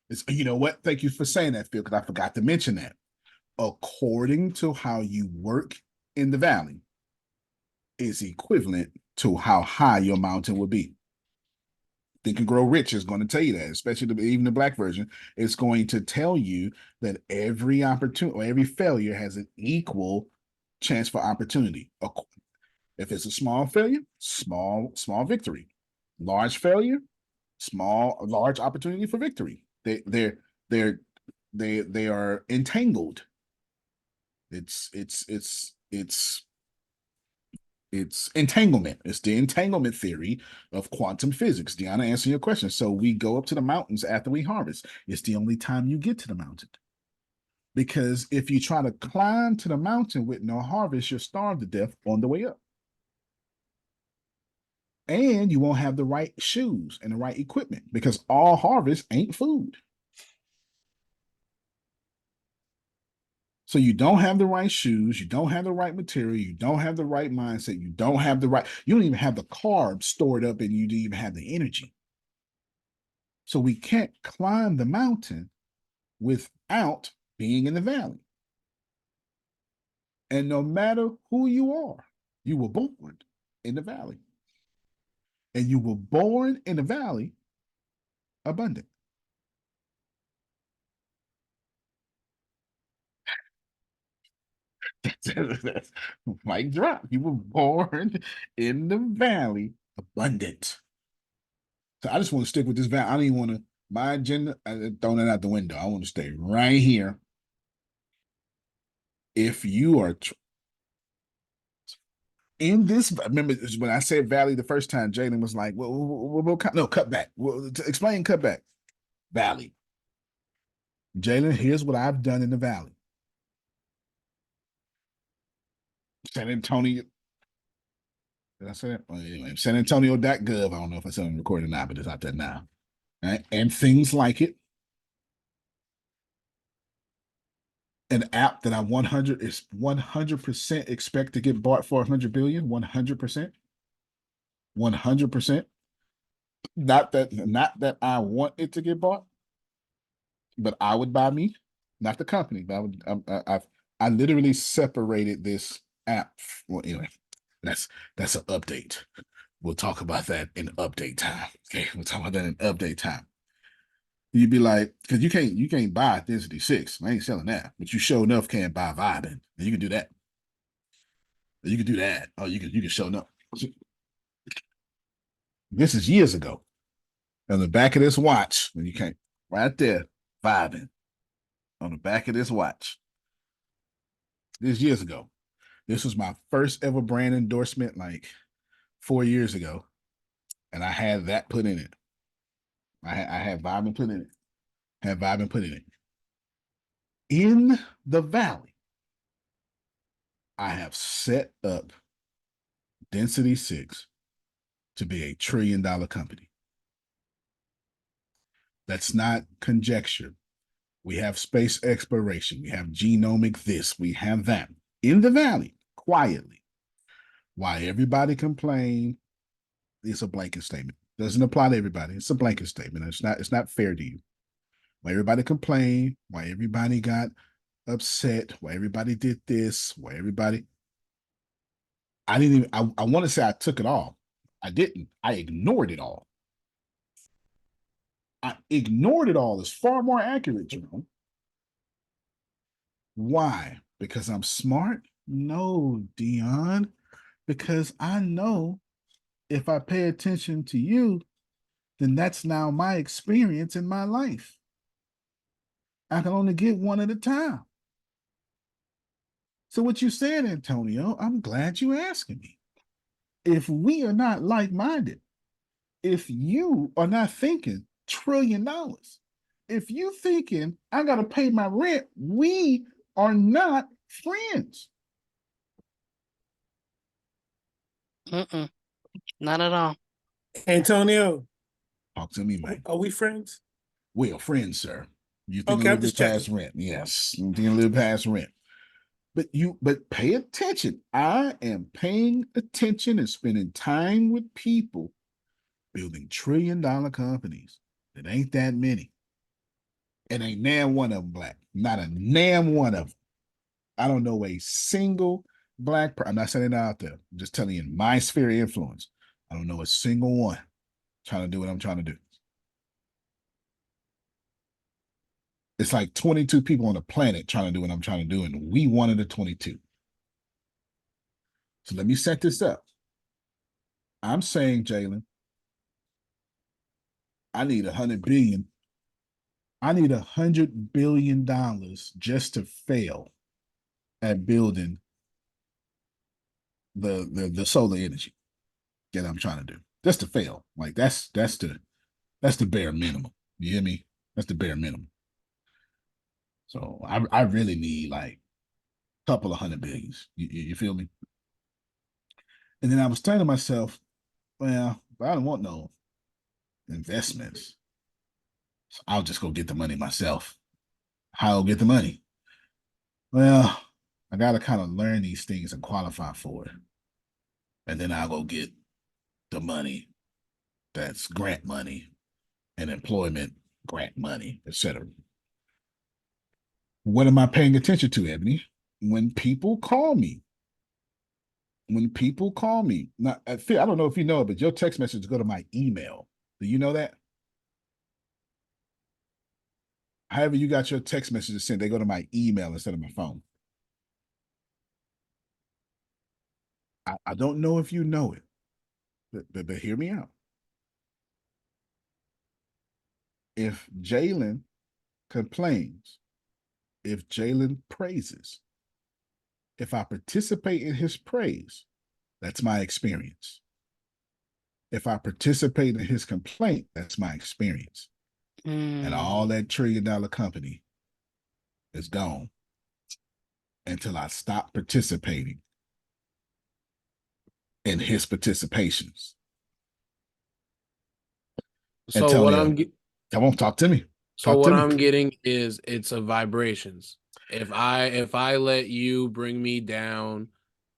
It's, you know what? Thank you for saying that, Phil, because I forgot to mention that. According to how you work in the valley is equivalent to how high your mountain will be. Think and Grow Rich is going to tell you that, especially even the Black version. It's going to tell you that every opportunity or every failure has an equal chance for opportunity. If it's a small failure, small victory. Large failure, large opportunity for victory. They are entangled. It's entanglement. It's the entanglement theory of quantum physics. Deanna, answer your question. So we go up to the mountains after we harvest. It's the only time you get to the mountain. Because if you try to climb to the mountain with no harvest, you'll starve to death on the way up. And you won't have the right shoes and the right equipment because all harvest ain't food. So you don't have the right shoes, you don't have the right material, you don't have the right mindset, you don't even have the carbs stored up and you don't even have the energy. So we can't climb the mountain without being in the valley. And no matter who you are, you were born in the valley. And you were born in the valley abundant. Mic drop. You were born in the valley abundant. So I just want to stick with this valley. I don't even want to, my agenda, throwing it out the window. I want to stay right here. If you are in this, remember when I said valley the first time, Jalen was like, no, cut back. Explain cut back. Valley. Jalen, here's what I've done in the valley. San Antonio. Did I say that? Well, anyway, San Antonio.gov. I don't know if I said I'm recording or not, but it's out there now. Right? And things like it. An app that I 100% expect to get bought for 100 billion. 100%. 100%. Not that I want it to get bought, but I would buy me, not the company. But I literally separated this app. Well, anyway, That's an update. We'll talk about that in update time. Okay, we'll talk about that in update time. You'd be like, because you can't buy density 6. I ain't selling that. But you sure enough can't buy vibing. And you can do that. You can do that. Oh, you can show enough. This is years ago. On the back of this watch, when you can't, right there, vibing. On the back of this watch. This years ago. This was my first ever brand endorsement, like 4 years ago. And I had that put in it. I had vibing put in it. Had vibing put in it. In the valley, I have set up Density 6 to be $1 trillion company. That's not conjecture. We have space exploration. We have genomic this. We have that. In the valley, quietly. Why everybody complain, it's a blanket statement. Doesn't apply to everybody. It's a blanket statement. It's not fair to you. Why everybody complain, why everybody got upset, why everybody did this, why everybody. I didn't even, I want to say I took it all. I didn't. I ignored it all. I ignored it all is far more accurate, Jerome. Why? Because I'm smart? No, Dion. Because I know if I pay attention to you, then that's now my experience in my life. I can only get one at a time. So what you said, Antonio, I'm glad you asking me. If we are not like-minded, if you are not thinking $1 trillion, if you thinking I got to pay my rent, we are not friends. Not at all. Antonio, talk to me, man. Are we friends? We are friends, sir. You think Okay, a I'm little just bit past checking. rent. Yes, you think a little past rent. But pay attention. I am paying attention and spending time with people building $1 trillion companies. It ain't that many. And ain't damn one of them black. Not a damn one of them. I don't know a single black person. I'm not saying it out there. I'm just telling you in my sphere of influence. I don't know a single one trying to do what I'm trying to do. It's like 22 people on the planet trying to do what I'm trying to do, and we one of the 22. So let me set this up. I'm saying, Jalen, I need 100 billion. I need $100 billion just to fail at building the solar energy that I'm trying to do. Just to fail. Like that's the bare minimum. You hear me? That's the bare minimum. So I really need like a couple of 100 billions. You feel me? And then I was telling myself, well, I don't want no investments. So I'll just go get the money myself. How I'll get the money? Well, I got to kind of learn these things and qualify for it. And then I'll go get the money that's grant money and employment grant money, etc. What am I paying attention to, Ebony? When people call me, now, I don't know if you know it, but your text messages go to my email. Do you know that? However you got your text messages sent, they go to my email instead of my phone. I don't know if you know it, but hear me out. If Jalen complains, if Jalen praises, if I participate in his praise, that's my experience. If I participate in his complaint, that's my experience. And all that $1 trillion company is gone until I stop participating in his participations. So Antonio, come on, talk to me. So what I'm getting is it's a vibrations. If I let you bring me down,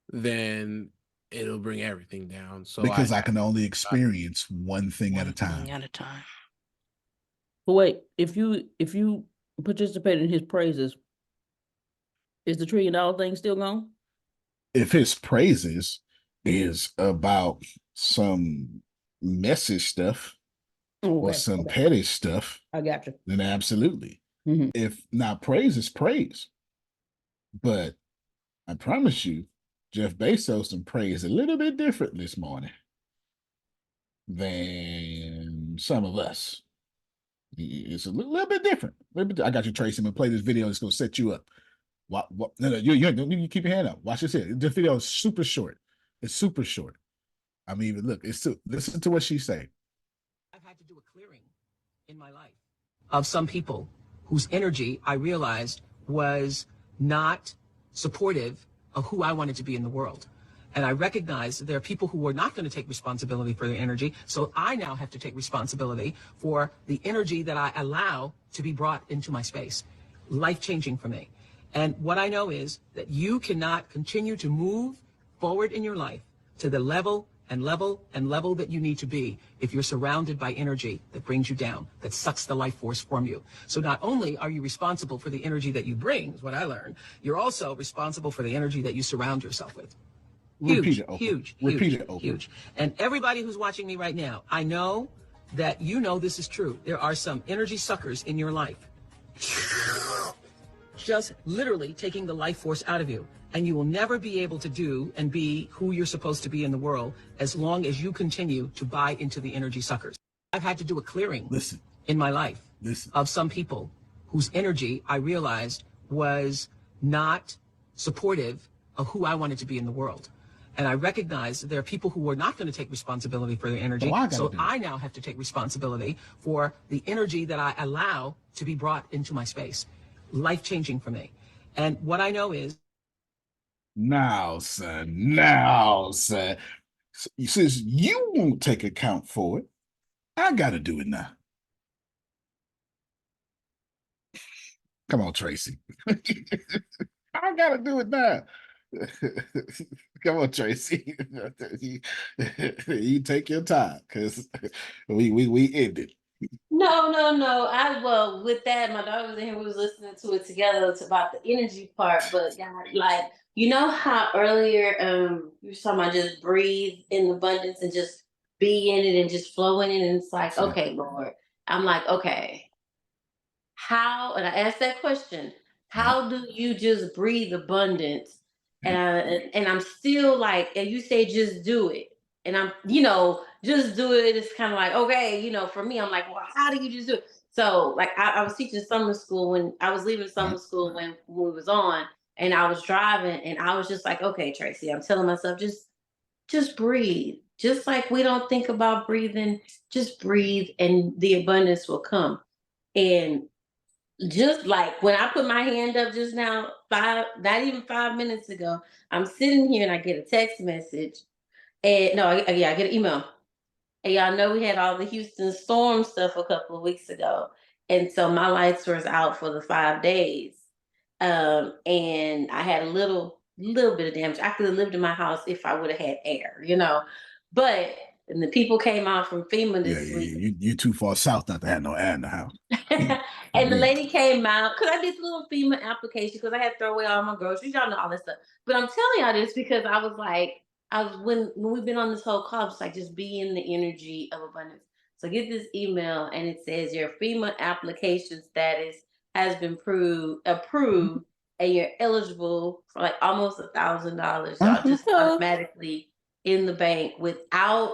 then it'll bring everything down. So because I can only experience one thing at a time. But wait, if you participate in his praises, is the $1 trillion thing still gone? If his praises, is about some messy stuff or Okay. some Okay. petty stuff, I got you. then absolutely. Mhm. If not, praise is praise. But I promise you, Jeff Bezos and praise a little bit different this morning than some of us. It's a little bit different. I got you, Tracy. I'm gonna play this video. It's gonna set you up. What? No, you keep your hand up. Watch this here. This video is super short. It's super short. I mean, look. Listen to what she say. I've had to do a clearing in my life of some people whose energy I realized was not supportive of who I wanted to be in the world. And I recognized that there are people who were not going to take responsibility for their energy. So I now have to take responsibility for the energy that I allow to be brought into my space. Life-changing for me. And what I know is that you cannot continue to move forward in your life to the level that you need to be if you're surrounded by energy that brings you down, that sucks the life force from you. So not only are you responsible for the energy that you bring, is what I learned, you're also responsible for the energy that you surround yourself with. Huge, huge. And everybody who's watching me right now, I know that you know this is true. There are some energy suckers in your life. Just literally taking the life force out of you. And you will never be able to do and be who you're supposed to be in the world as long as you continue to buy into the energy suckers. I've had to do a clearing in my life of some people whose energy I realized was not supportive of who I wanted to be in the world. And I recognized that there are people who were not going to take responsibility for their energy. So I now have to take responsibility for the energy that I allow to be brought into my space. Life-changing for me. And what I know is, Now, son. Since you won't take account for it, I got to do it now. Come on, Tracy. I got to do it now. Come on, Tracy. You take your time because we ended. No. Well, with that, my daughter was in here. We was listening to it together. It's about the energy part, but God, like, you know how earlier you were talking about just breathe in abundance and just be in it and just flow in it, and it's like, okay, Lord, I'm like, okay, how? And I asked that question: how do you just breathe abundance? And I'm still like, and you say just do it. And I'm, just do it. It's kind of like, okay, for me, I'm like, well, how do you just do it? So, like, I was teaching summer school when I was leaving summer school when we was on, and I was driving, and I was just like, okay, Tracy, I'm telling myself, just breathe. Just like we don't think about breathing, just breathe, and the abundance will come. And just like when I put my hand up just now, not even 5 minutes ago, I'm sitting here and I get a text message. And no, I get an email. And y'all know we had all the Houston storm stuff a couple of weeks ago. And so my lights was out for the 5 days. And I had a little bit of damage. I could have lived in my house if I would have had air, But and the people came out from FEMA this week. You too far south not to have no air in the house. And the lady came out because I did a little FEMA application because I had to throw away all my groceries. Y'all know all this stuff. But I'm telling y'all this because I was like, when we've been on this whole call, it's like just be in the energy of abundance. So get this email and it says your FEMA application status has been approved, and you're eligible for like almost $1,000. Y'all just automatically in the bank without.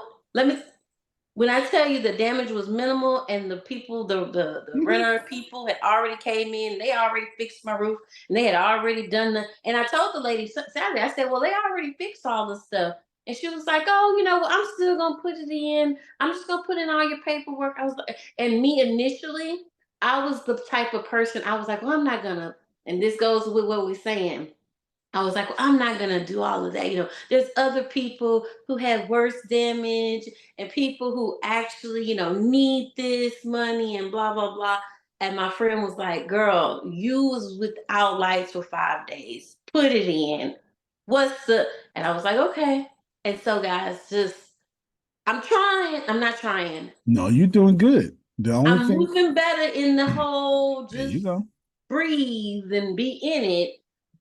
When I tell you the damage was minimal and the people, the renter people had already came in, they already fixed my roof and they had already done and I told the lady Saturday, I said, well, they already fixed all the stuff. And she was like, oh, I'm still going to put it in. I'm just going to put in all your paperwork. I was like, and me initially, I was the type of person, I was like, well, I'm not going to, and this goes with what we're saying. I was like, well, I'm not going to do all of that. There's other people who had worse damage and people who actually, need this money and blah, blah, blah. And my friend was like, girl, you was without lights for 5 days. Put it in. And I was like, okay. And so, guys, I'm trying. I'm not trying. No, you're doing good. I'm moving better in the whole there you go. breathe and be in it.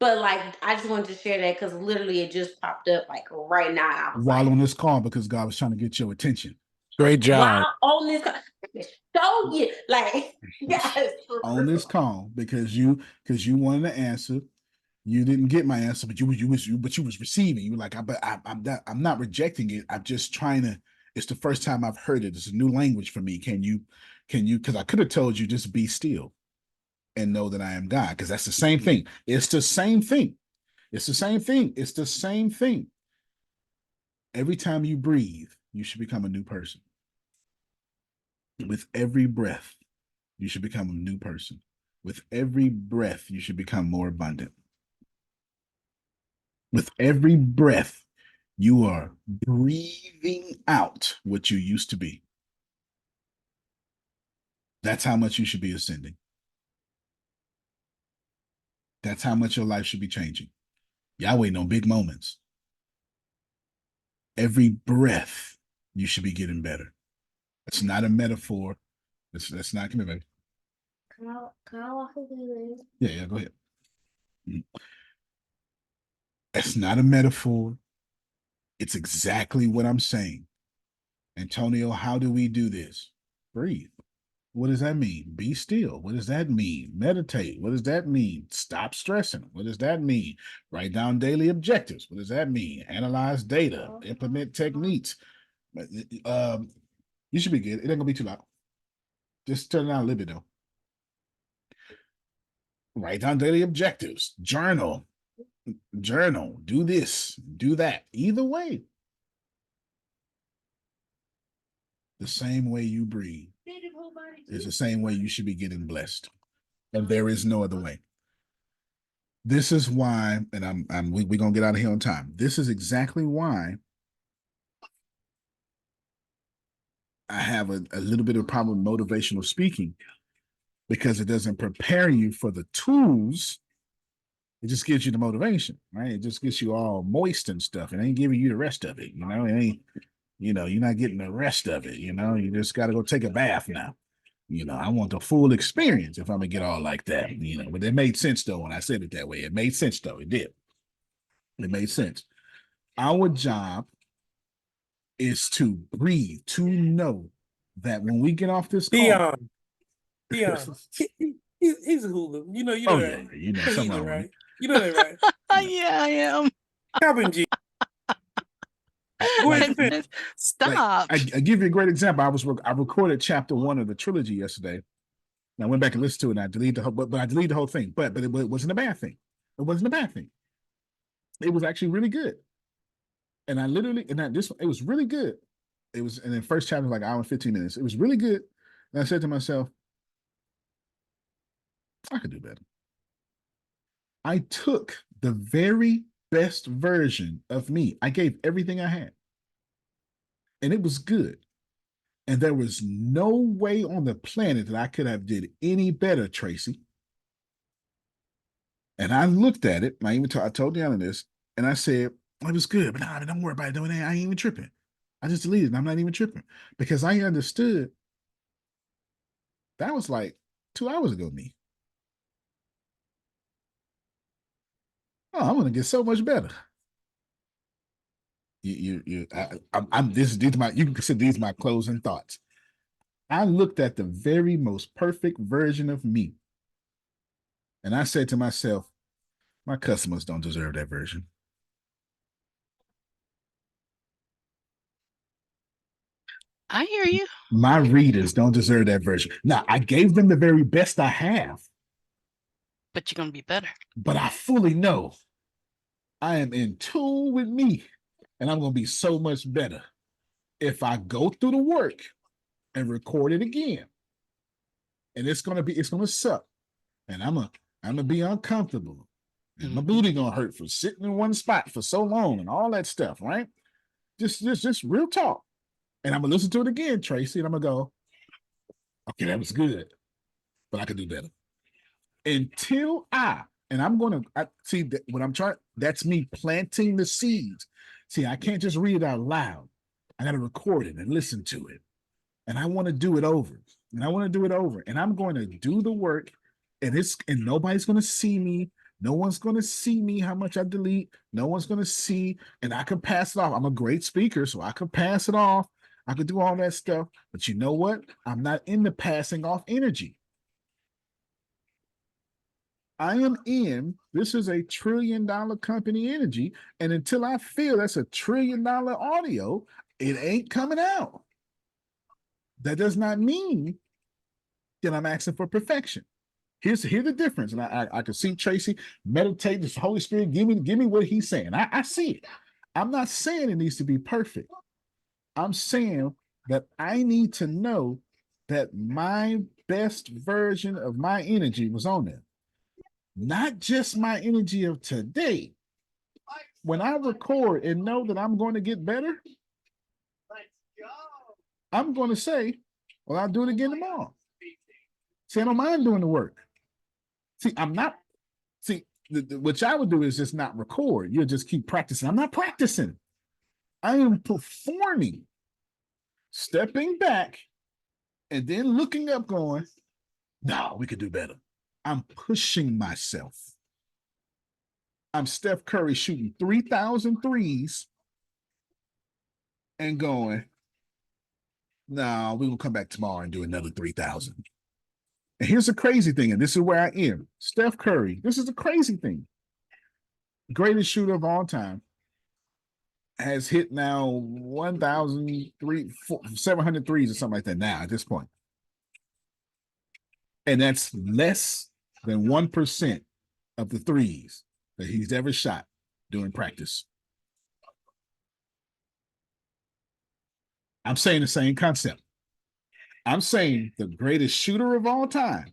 But like, I just wanted to share that because literally it just popped up like right now. I was While like, on this call, because God was trying to get your attention. Great job. wow, on this, show you, like, yes, On this call, because you wanted to answer. You didn't get my answer, but you was receiving. You were like, I'm not rejecting it. I'm just trying to. It's the first time I've heard it. It's a new language for me. Can you? Because I could have told you just be still and know that I am God. Because that's the same thing. It's the same thing. It's the same thing. It's the same thing. Every time you breathe, you should become a new person. With every breath, you should become a new person. With every breath, you should become more abundant. With every breath, you are breathing out what you used to be. That's how much you should be ascending. That's how much your life should be changing. Y'all waiting on big moments. Every breath, you should be getting better. It's not a metaphor. That's not gonna be. Can I walk through this? Yeah, go ahead. It's not a metaphor. It's exactly what I'm saying. Antonio, how do we do this? Breathe. What does that mean? Be still. What does that mean? Meditate. What does that mean? Stop stressing. What does that mean? Write down daily objectives. What does that mean? Analyze data. Implement techniques. You should be good. It ain't gonna be too loud. Just turn it down a little bit though. Write down daily objectives. Journal. Do this. Do that. Either way. The same way you breathe is the same way you should be getting blessed. And there is no other way. This is why, and we're gonna get out of here on time. This is exactly why I have a little bit of a problem with motivational speaking, because it doesn't prepare you for the tools. It just gives you the motivation, right? It just gets you all moist and stuff. It ain't giving you the rest of it, It ain't, you're not getting the rest of it, You just got to go take a bath now. I want the full experience if I'm gonna get all like that, But it made sense though when I said it that way. It made sense though. It did. It made sense. Our job is to breathe, to know that when we get off this call, Dion, he's a hoodlum. You know oh that. yeah, something wrong with right? me. You know that, right? Yeah, I am. Calvin G. Go ahead and finish. Stop. I give you a great example. I recorded chapter 1 of the trilogy yesterday. And I went back and listened to it, and I deleted the whole, but I deleted the whole thing. But it wasn't a bad thing. It wasn't a bad thing. It was actually really good. And it was really good. It was, and then first chapter was like an hour and 15 minutes. It was really good. And I said to myself, I could do better. I took the very best version of me. I gave everything I had. And it was good. And there was no way on the planet that I could have did any better, Tracy. And I looked at it, and I told Deanna this, and I said, it was good, but nah, don't worry about it. I ain't even tripping. I just deleted it. I'm not even tripping, because I understood that was like 2 hours ago, me. Oh, I'm gonna get so much better. You can consider these my closing thoughts. I looked at the very most perfect version of me, and I said to myself, my customers don't deserve that version. I hear you. My readers don't deserve that version. Now, I gave them the very best I have, But you're gonna be better. but I fully know I am in tune with me, and I'm gonna be so much better if I go through the work and record it again. And it's gonna suck, and I'm gonna be uncomfortable, and my booty gonna hurt for sitting in one spot for so long and all that stuff, right? Just real talk. And I'm gonna listen to it again, Tracy, and I'm gonna go, okay, that was good, but I could do better. Until I'm gonna see that when I'm trying, that's me planting the seeds. See, I can't just read it out loud. I gotta record it and listen to it. And I want to do it over. And I want to do it over. And I'm going to do the work, and nobody's gonna see me No one's going to see me how much I delete. No one's going to see, and I can pass it off. I'm a great speaker, so I can pass it off. I could do all that stuff. But you know what? I'm not into passing off energy. I am in, this is a $1 trillion company energy. And until I feel that's a $1 trillion audio, it ain't coming out. That does not mean that I'm asking for perfection. Here's the difference. And I can see Tracy meditate, this Holy Spirit, give me what he's saying. I see it. I'm not saying it needs to be perfect. I'm saying that I need to know that my best version of my energy was on there. Not just my energy of today. When I record and know that I'm going to get better, I'm going to say, well, I'll do it again tomorrow. See, I don't mind doing the work. See, I'm not, see, what I would do is just not record. You'll just keep practicing. I'm not practicing. I am performing, stepping back, and then looking up going, no, we could do better. I'm pushing myself. I'm Steph Curry shooting 3,000 threes and going, no, we're going to come back tomorrow and do another 3,000. And here's the crazy thing, and this is where I am. Steph Curry, this is the crazy thing. Greatest shooter of all time, has hit now 1,700 threes or something like that now at this point. And that's less than 1% of the threes that he's ever shot during practice. I'm saying the same concept. I'm saying the greatest shooter of all time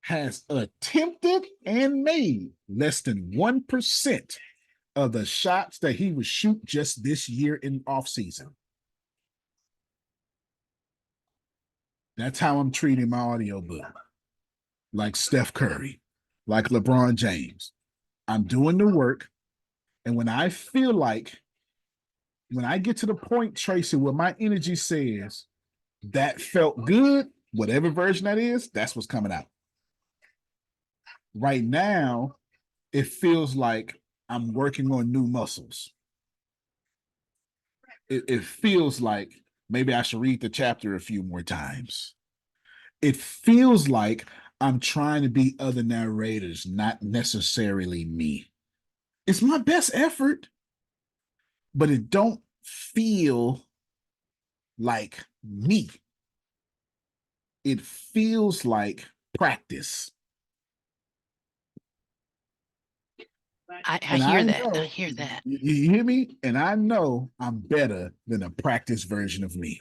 has attempted and made less than 1% of the shots that he would shoot just this year in off season. That's how I'm treating my audiobook. Like Steph Curry, like LeBron James. I'm doing the work. And when I feel like, when I get to the point, Tracy, where my energy says that felt good, whatever version that is, that's what's coming out. Right now, it feels like I'm working on new muscles. It feels like maybe I should read the chapter a few more times. It feels like I'm trying to be other narrators, not necessarily me. It's my best effort, but it don't feel like me. It feels like practice. I hear that. I hear that. You hear me? And I know I'm better than a practice version of me.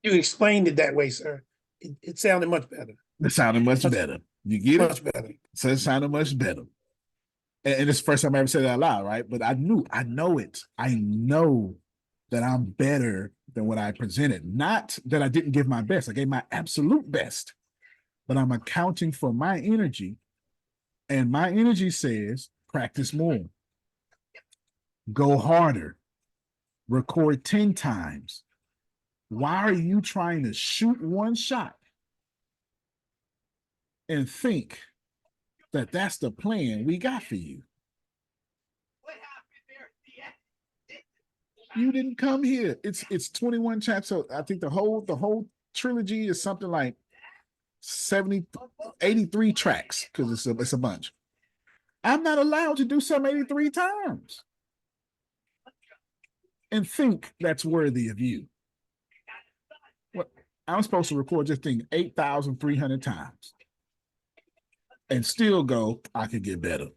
You explained it that way, sir. It sounded much better. It sounded much better. You get it? Much better. So it sounded much better. And it's the first time I ever said that out loud, right? But I know it. I know that I'm better than what I presented. Not that I didn't give my best. I gave my absolute best. But I'm accounting for my energy. And my energy says, practice more. Go harder. Record 10 times. Why are you trying to shoot one shot and think that that's the plan we got for you? You didn't come here. It's 21 chapters. So I think the whole trilogy is something like 83 tracks, because it's a bunch. I'm not allowed to do some 83 times and think that's worthy of you. Well, I'm supposed to record this thing 8,300 times and still go, I could get better.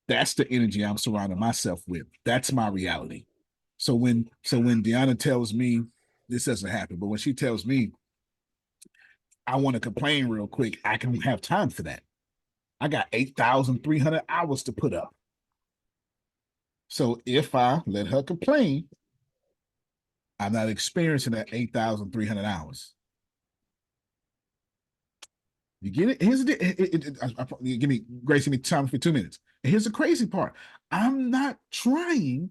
That's the energy I'm surrounding myself with. That's my reality. So when Deanna tells me, this doesn't happen, but when she tells me I want to complain real quick, I can have time for that. I got 8,300 hours to put up. So if I let her complain, I'm not experiencing that 8,300 hours. You get it? Here's give me time for 2 minutes. And here's the crazy part. I'm not trying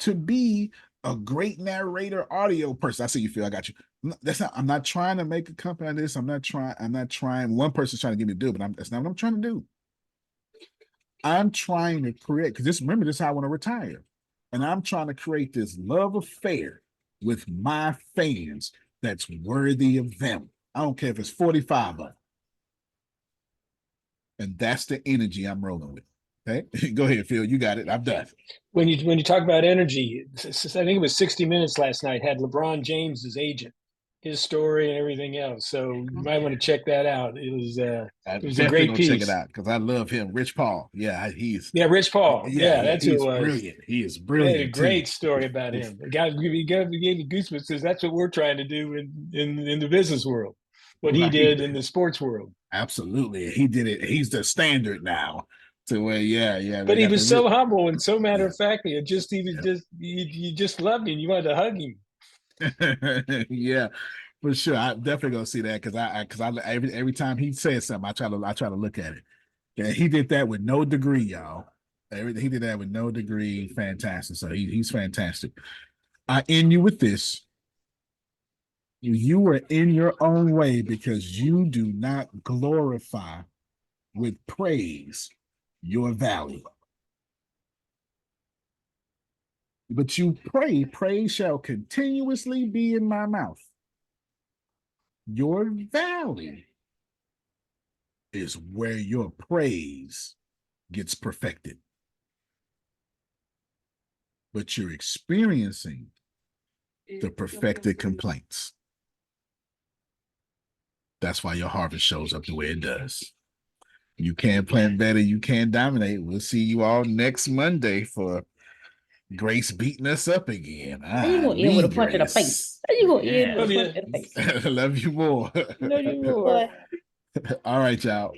to be a great narrator audio person. I see you, Phil. I got you. That's not. I'm not trying to make a company out of this. I'm not trying. One person's trying to get me to do, it, but that's not what I'm trying to do. I'm trying to create, because remember, this is how I want to retire. And I'm trying to create this love affair with my fans that's worthy of them. I don't care if it's 45 of them. And that's the energy I'm rolling with. Okay. Go ahead, Phil. You got it. I'm done. When you talk about energy, I think it was 60 Minutes last night had LeBron James as agent, his story and everything else. So you might want to check that out. It was a great Gonna piece. check it out because I love him. Rich Paul. Yeah, Rich Paul. Yeah, that's who it was. Brilliant. He is brilliant. They had a great story about him. It gave me goosebumps because that's what we're trying to do in the business world. What he did in the sports world. Absolutely. He did it. He's the standard now. To where, yeah. But he was so humble and so matter of fact. You just loved him. You wanted to hug him. Yeah, for sure. I'm definitely gonna see that because every time he says something, I try to look at it. Yeah, he did that with no degree, y'all. He did that with no degree. Fantastic. So he's fantastic. I end you with this. You are in your own way because you do not glorify with praise your value. But you pray, praise shall continuously be in my mouth. Your valley is where your praise gets perfected. But you're experiencing the perfected complaints. That's why your harvest shows up the way it does. You can plant better, you can dominate. We'll see you all next Monday for Grace beating us up again. How you gonna end with a punch in the face? How you gonna end with a punch in the face? Love you more. Love you more. All right, y'all.